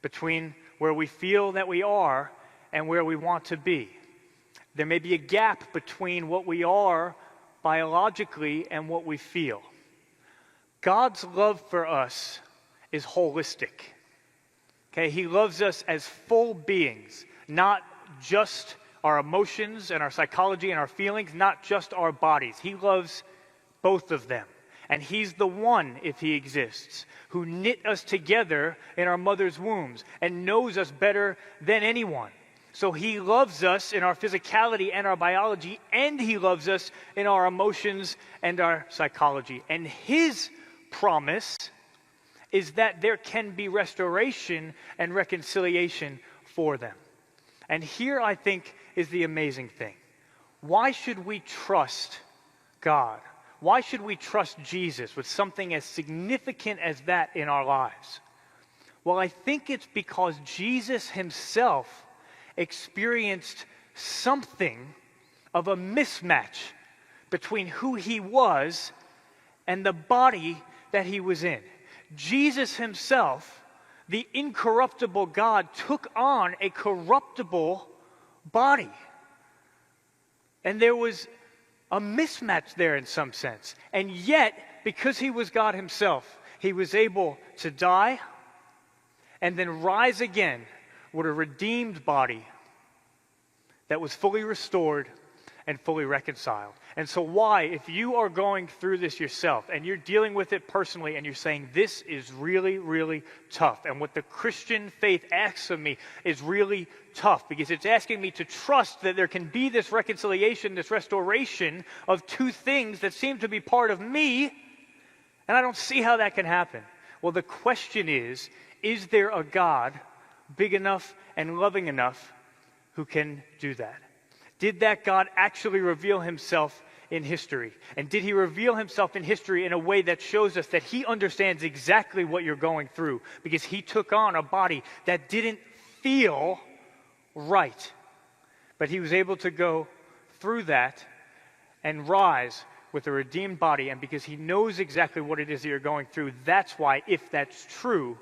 between where we feel that we are and where we want to be. There may be a gap between what we are biologically and what we feel. God's love for us is holistic. Okay, He loves us as full beings, not just our emotions and our psychology and our feelings, not just our bodies. He loves both of them. And He's the one, if He exists, who knit us together in our mother's wombs and knows us better than anyone. So He loves us in our physicality and our biology, and He loves us in our emotions and our psychology. And His promise is that there can be restoration and reconciliation for them. And here, I think, is the amazing thing. Why should we trust God? Why should we trust Jesus with something as significant as that in our lives? Well, I think it's because Jesus Himself experienced something of a mismatch between who He was and the body that He was in. Jesus Himself, the incorruptible God, took on a corruptible body. And there was a mismatch there in some sense. And yet, because He was God Himself, He was able to die and then rise again with a redeemed body that was fully restored and fully reconciled. And so why, if you are going through this yourself and you're dealing with it personally and you're saying, this is really, really tough, and what the Christian faith asks of me is really tough, because it's asking me to trust that there can be this reconciliation, this restoration of two things that seem to be part of me, and I don't see how that can happen. Well, the question is there a God big enough and loving enough who can do that? Did that God actually reveal Himself in history? And did He reveal Himself in history in a way that shows us that He understands exactly what you're going through? Because He took on a body that didn't feel right. But He was able to go through that and rise with a redeemed body. And because He knows exactly what it is that you're going through, that's why, if that's true,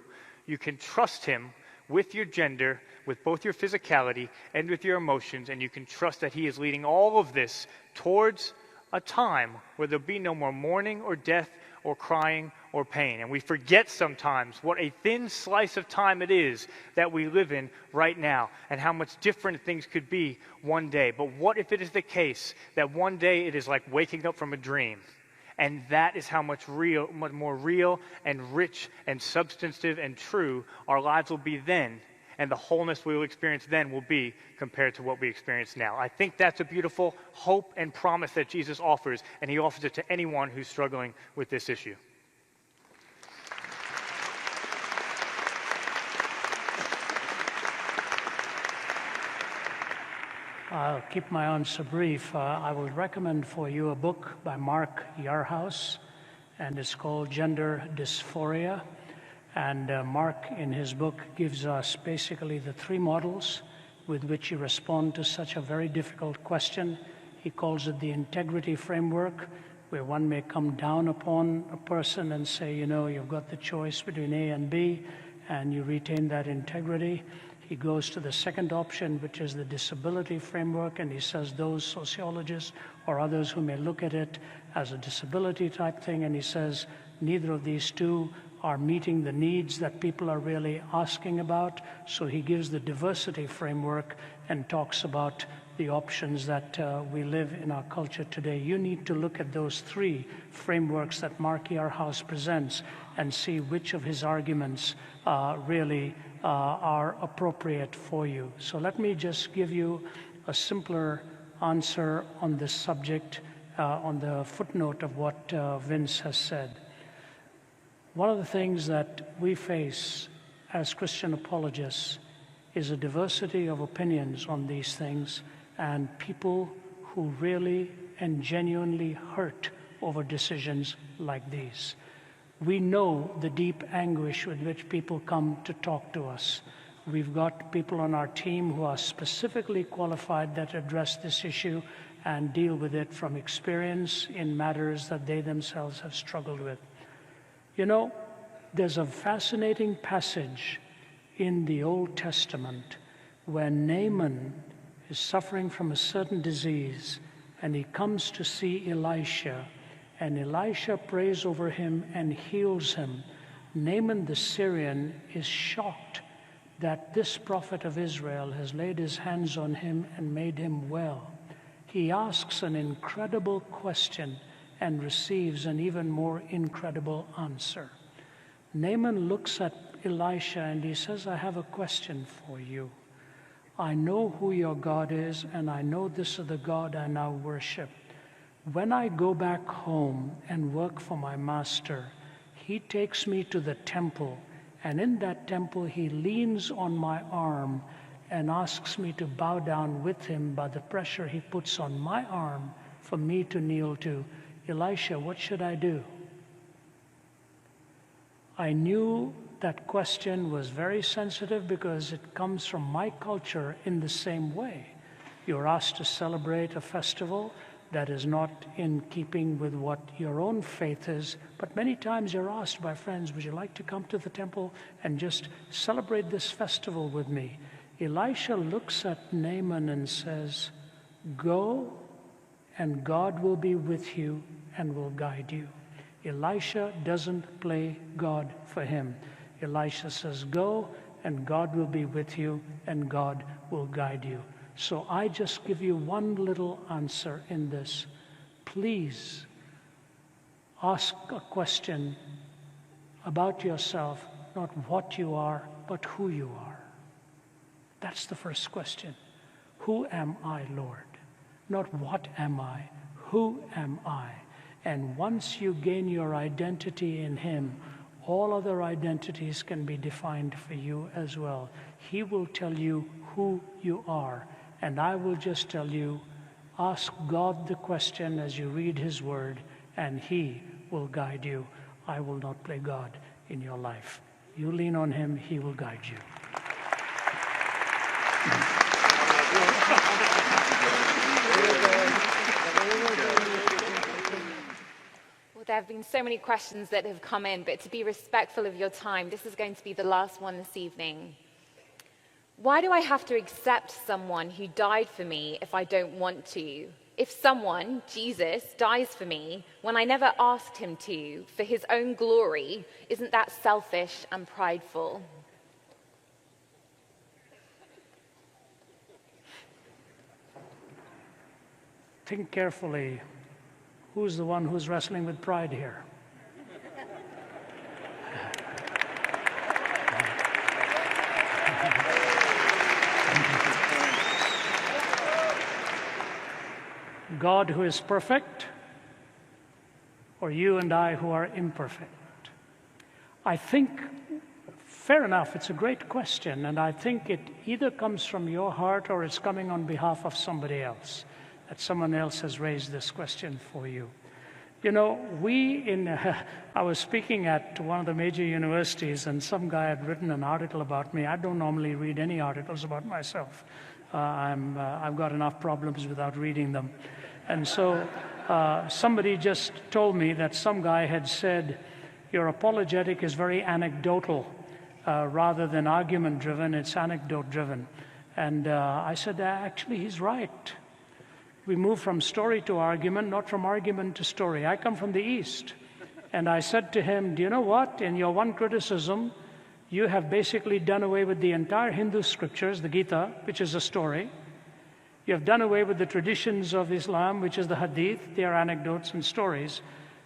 You can trust him with your gender, with both your physicality and with your emotions, and you can trust that he is leading all of this towards a time where there'll be no more mourning or death or crying or pain. And we forget sometimes what a thin slice of time it is that we live in right now, and how much different things could be one day. But what if it is the case that one day it is like waking up from a dream? And that is how much more real and rich and substantive and true our lives will be then, and the wholeness we will experience then will be compared to what we experience now. I think that's a beautiful hope and promise that Jesus offers, and he offers it to anyone who's struggling with this issue. I'll keep my answer brief. I will recommend for you a book by Mark Yarhouse, and it's called Gender Dysphoria. And Mark, in his book, gives us basically the three models with which you respond to such a very difficult question. He calls it the integrity framework, where one may come down upon a person and say, you know, you've got the choice between A and B, and you retain that integrity. He goes to the second option, which is the disability framework, and he says those sociologists or others who may look at it as a disability type thing, and he says neither of these two are meeting the needs that people are really asking about. So he gives the diversity framework and talks about the options that we live in our culture today. You need to look at those three frameworks that Mark Yarhouse presents and see which of his arguments really are appropriate for you. So let me just give you a simpler answer on this subject on the footnote of what Vince has said. One of the things that we face as Christian apologists is a diversity of opinions on these things, and people who really and genuinely hurt over decisions like these. We know the deep anguish with which people come to talk to us. We've got people on our team who are specifically qualified that address this issue and deal with it from experience in matters that they themselves have struggled with. You know, there's a fascinating passage in the Old Testament when Naaman is suffering from a certain disease, and he comes to see Elisha, and Elisha prays over him and heals him. Naaman the Syrian is shocked that this prophet of Israel has laid his hands on him and made him well. He asks an incredible question and receives an even more incredible answer. Naaman looks at Elisha and he says, I have a question for you. I know who your God is, and I know this is the God I now worship. When I go back home and work for my master, he takes me to the temple, and in that temple he leans on my arm and asks me to bow down with him by the pressure he puts on my arm for me to kneel to. Elisha, what should I do? I knew that question was very sensitive because it comes from my culture in the same way. You're asked to celebrate a festival that is not in keeping with what your own faith is, but many times you're asked by friends, would you like to come to the temple and just celebrate this festival with me? Elisha looks at Naaman and says, go, and God will be with you and will guide you. Elisha doesn't play God for him. Elisha says, go, and God will be with you, and God will guide you. So I just give you one little answer in this. Please ask a question about yourself, not what you are, but who you are. That's the first question. Who am I, Lord? Not what am I, who am I? And once you gain your identity in him, all other identities can be defined for you as well. He will tell you who you are. And I will just tell you, ask God the question as you read his word, and he will guide you. I will not play God in your life. You lean on him, he will guide you. Well, There have been so many questions that have come in, but to be respectful of your time, this is going to be the last one this evening. Why do I have to accept someone who died for me if I don't want to? If someone, Jesus, dies for me when I never asked him to, for his own glory, isn't that selfish and prideful? Think carefully. Who's the one who's wrestling with pride here? God who is perfect, or you and I who are imperfect? I think, fair enough, it's a great question, and I think it either comes from your heart or it's coming on behalf of somebody else, that someone else has raised this question for you. You know, I was speaking at one of the major universities, and some guy had written an article about me. I don't normally read any articles about myself. I've got enough problems without reading them. And so somebody just told me that some guy had said, your apologetic is very anecdotal rather than argument-driven, it's anecdote-driven. And I said, actually, he's right. We move from story to argument, not from argument to story. I come from the East. And I said to him, do you know what? In your one criticism, you have basically done away with the entire Hindu scriptures, the Gita, which is a story. You have done away with the traditions of Islam, which is the Hadith. They are anecdotes and stories.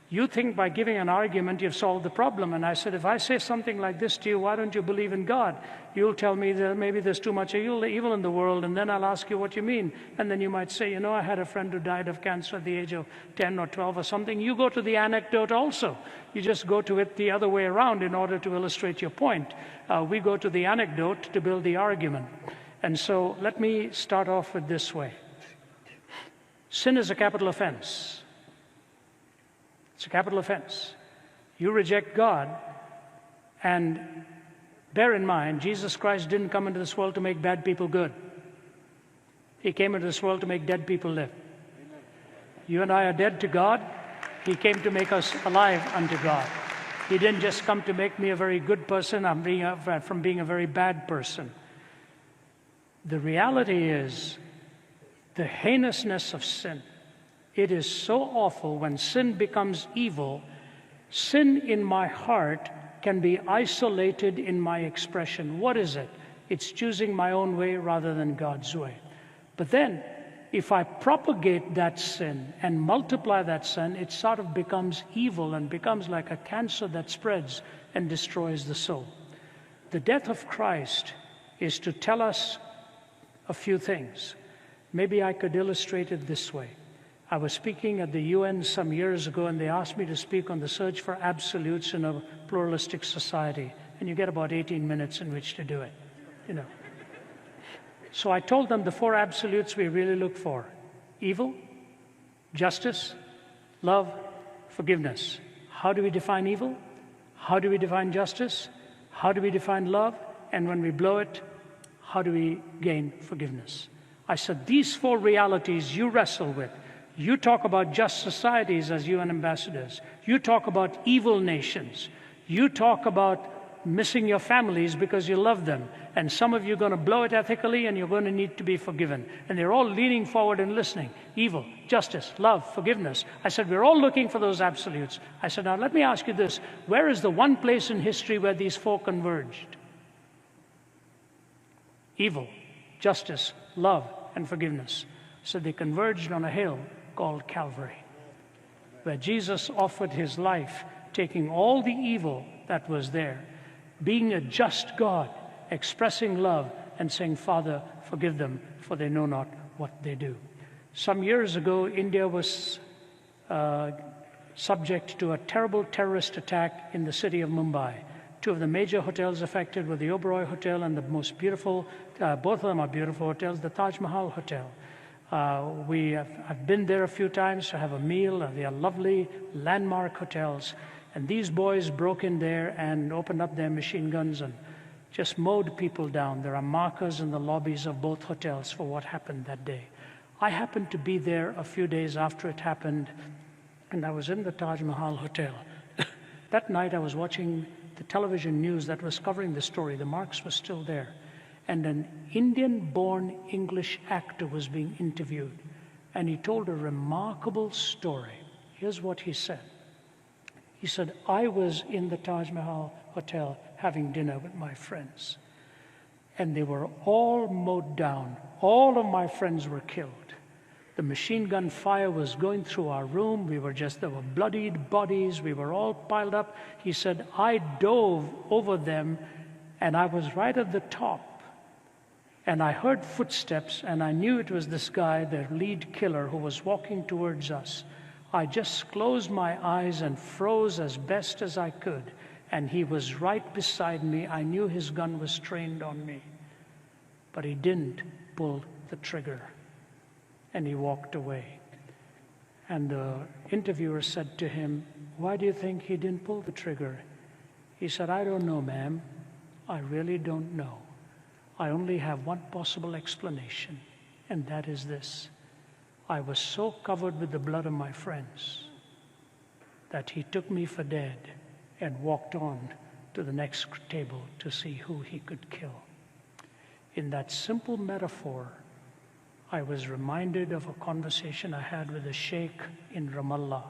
You think by giving an argument you've solved the problem. And I said, if I say something like this to you, why don't you believe in God? You'll tell me that maybe there's too much evil in the world, and then I'll ask you what you mean. And then you might say, you know, I had a friend who died of cancer at the age of 10 or 12 or something. You go to the anecdote also. You just go to it the other way around in order to illustrate your point. We go to the anecdote to build the argument. And so let me start off with this way. Sin is a capital offense. It's a capital offense. You reject God, and bear in mind, Jesus Christ didn't come into this world to make bad people good. He came into this world to make dead people live. You and I are dead to God. He came to make us alive unto God. He didn't just come to make me a very good person from being a very bad person. The reality is the heinousness of sin. It is so awful when sin becomes evil. Sin in my heart can be isolated in my expression. What is it? It's choosing my own way rather than God's way. But then, if I propagate that sin and multiply that sin, it sort of becomes evil and becomes like a cancer that spreads and destroys the soul. The death of Christ is to tell us a few things. Maybe I could illustrate it this way. I was speaking at the UN some years ago, and they asked me to speak on the search for absolutes in a pluralistic society. And you get about 18 minutes in which to do it, you know. So I told them the 4 absolutes we really look for: evil, justice, love, forgiveness. How do we define evil? How do we define justice? How do we define love? And when we blow it, how do we gain forgiveness? I said, these 4 realities you wrestle with. You talk about just societies as UN ambassadors. You talk about evil nations. You talk about missing your families because you love them. And some of you are going to blow it ethically, and you're going to need to be forgiven. And they're all leaning forward and listening. Evil, justice, love, forgiveness. I said, we're all looking for those absolutes. I said, now let me ask you this. Where is the one place in history where these 4 converged? Evil, justice, love, and forgiveness. So they converged on a hill called Calvary, where Jesus offered his life, taking all the evil that was there, being a just God, expressing love, and saying, Father, forgive them, for they know not what they do. Some years ago, India was subject to a terrible terrorist attack in the city of Mumbai. 2 of the major hotels affected were the Oberoi Hotel and the most beautiful, both of them are beautiful hotels, the Taj Mahal Hotel. I've been there a few times to have a meal. They are lovely landmark hotels. And these boys broke in there and opened up their machine guns and just mowed people down. There are markers in the lobbies of both hotels for what happened that day. I happened to be there a few days after it happened, and I was in the Taj Mahal Hotel. That night I was watching the television news that was covering the story. The marks were still there. And an Indian-born English actor was being interviewed, and he told a remarkable story. Here's what he said. He said, I was in the Taj Mahal Hotel having dinner with my friends, and they were all mowed down. All of my friends were killed. The machine gun fire was going through our room. There were bloodied bodies. We were all piled up. He said, I dove over them, and I was right at the top. And I heard footsteps, and I knew it was this guy, the lead killer, who was walking towards us. I just closed my eyes and froze as best as I could. And he was right beside me. I knew his gun was trained on me. But he didn't pull the trigger. And he walked away. And the interviewer said to him, why do you think he didn't pull the trigger? He said, I don't know, ma'am. I really don't know. I only have one possible explanation, and that is this. I was so covered with the blood of my friends that he took me for dead and walked on to the next table to see who he could kill. In that simple metaphor, I was reminded of a conversation I had with a sheikh in Ramallah.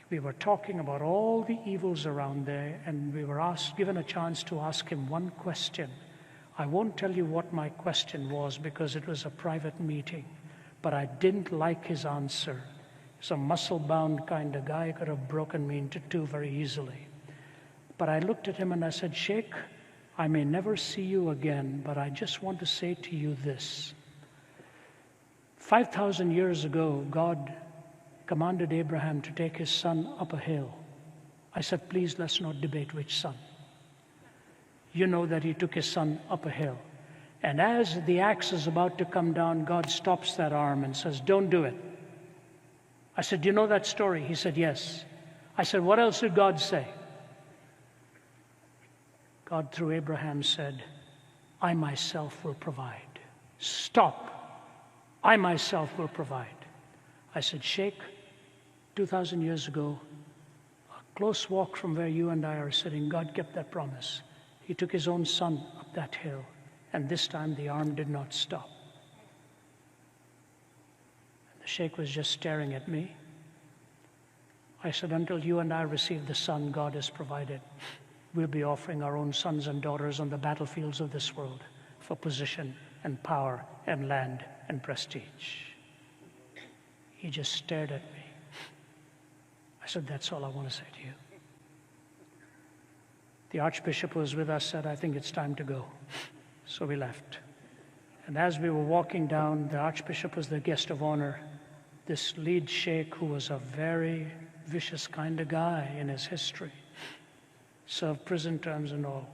We were talking about all the evils around there, and we were given a chance to ask him one question. I won't tell you what my question was because it was a private meeting, but I didn't like his answer. He's a muscle-bound kind of guy, could have broken me into two very easily. But I looked at him and I said, Sheikh, I may never see you again, but I just want to say to you this. 5,000 years ago, God commanded Abraham to take his son up a hill. I said, please, let's not debate which son. You know that he took his son up a hill. And as the axe is about to come down, God stops that arm and says, don't do it. I said, do you know that story? He said, yes. I said, what else did God say? God, through Abraham, said, I myself will provide. Stop. I myself will provide. I said, Sheikh, 2,000 years ago, a close walk from where you and I are sitting, God kept that promise. He took his own son up that hill, and this time the arm did not stop. And the sheikh was just staring at me. I said, until you and I receive the son God has provided, we'll be offering our own sons and daughters on the battlefields of this world for position and power and land and prestige. He just stared at me. I said, that's all I want to say to you. The Archbishop who was with us said, I think it's time to go. So we left. And as we were walking down, the Archbishop was the guest of honor. This lead sheikh, who was a very vicious kind of guy in his history, served prison terms and all,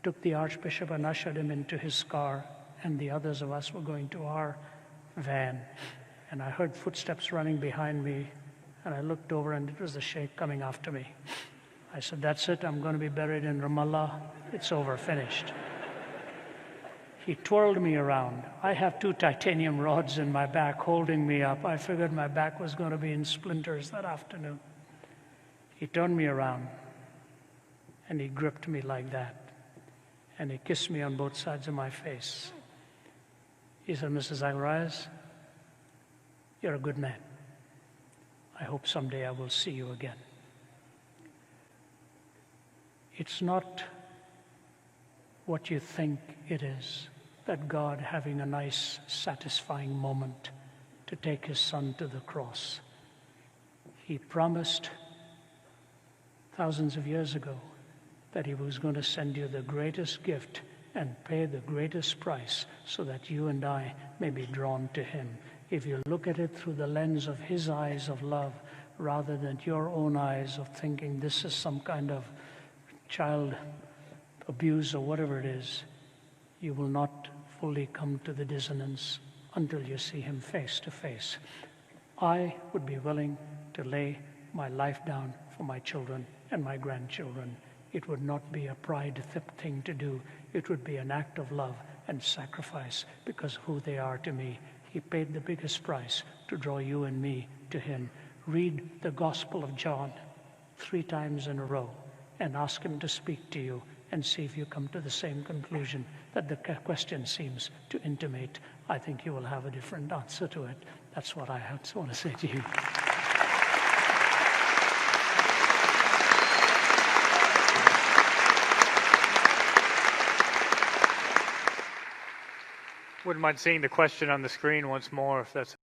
took the Archbishop and ushered him into his car, and the others of us were going to our van. And I heard footsteps running behind me, and I looked over, and it was the sheikh coming after me. I said, that's it, I'm going to be buried in Ramallah. It's over, finished. He twirled me around. I have 2 titanium rods in my back holding me up. I figured my back was going to be in splinters that afternoon. He turned me around, and he gripped me like that, and he kissed me on both sides of my face. He said, Mr. Zacharias, you're a good man. I hope someday I will see you again. It's not what you think it is, that God having a nice, satisfying moment to take his son to the cross. He promised thousands of years ago that he was going to send you the greatest gift and pay the greatest price so that you and I may be drawn to him. If you look at it through the lens of his eyes of love rather than your own eyes of thinking this is some kind of child abuse or whatever it is, you will not fully come to the dissonance until you see him face to face. I would be willing to lay my life down for my children and my grandchildren. It would not be a pride thing to do. It would be an act of love and sacrifice because of who they are to me. He paid the biggest price to draw you and me to him Read the Gospel of John 3 times in a row and ask him to speak to you and see if you come to the same conclusion that the question seems to intimate. I think you will have a different answer to it. That's what I want to say to you. Wouldn't mind seeing the question on the screen once more, if that's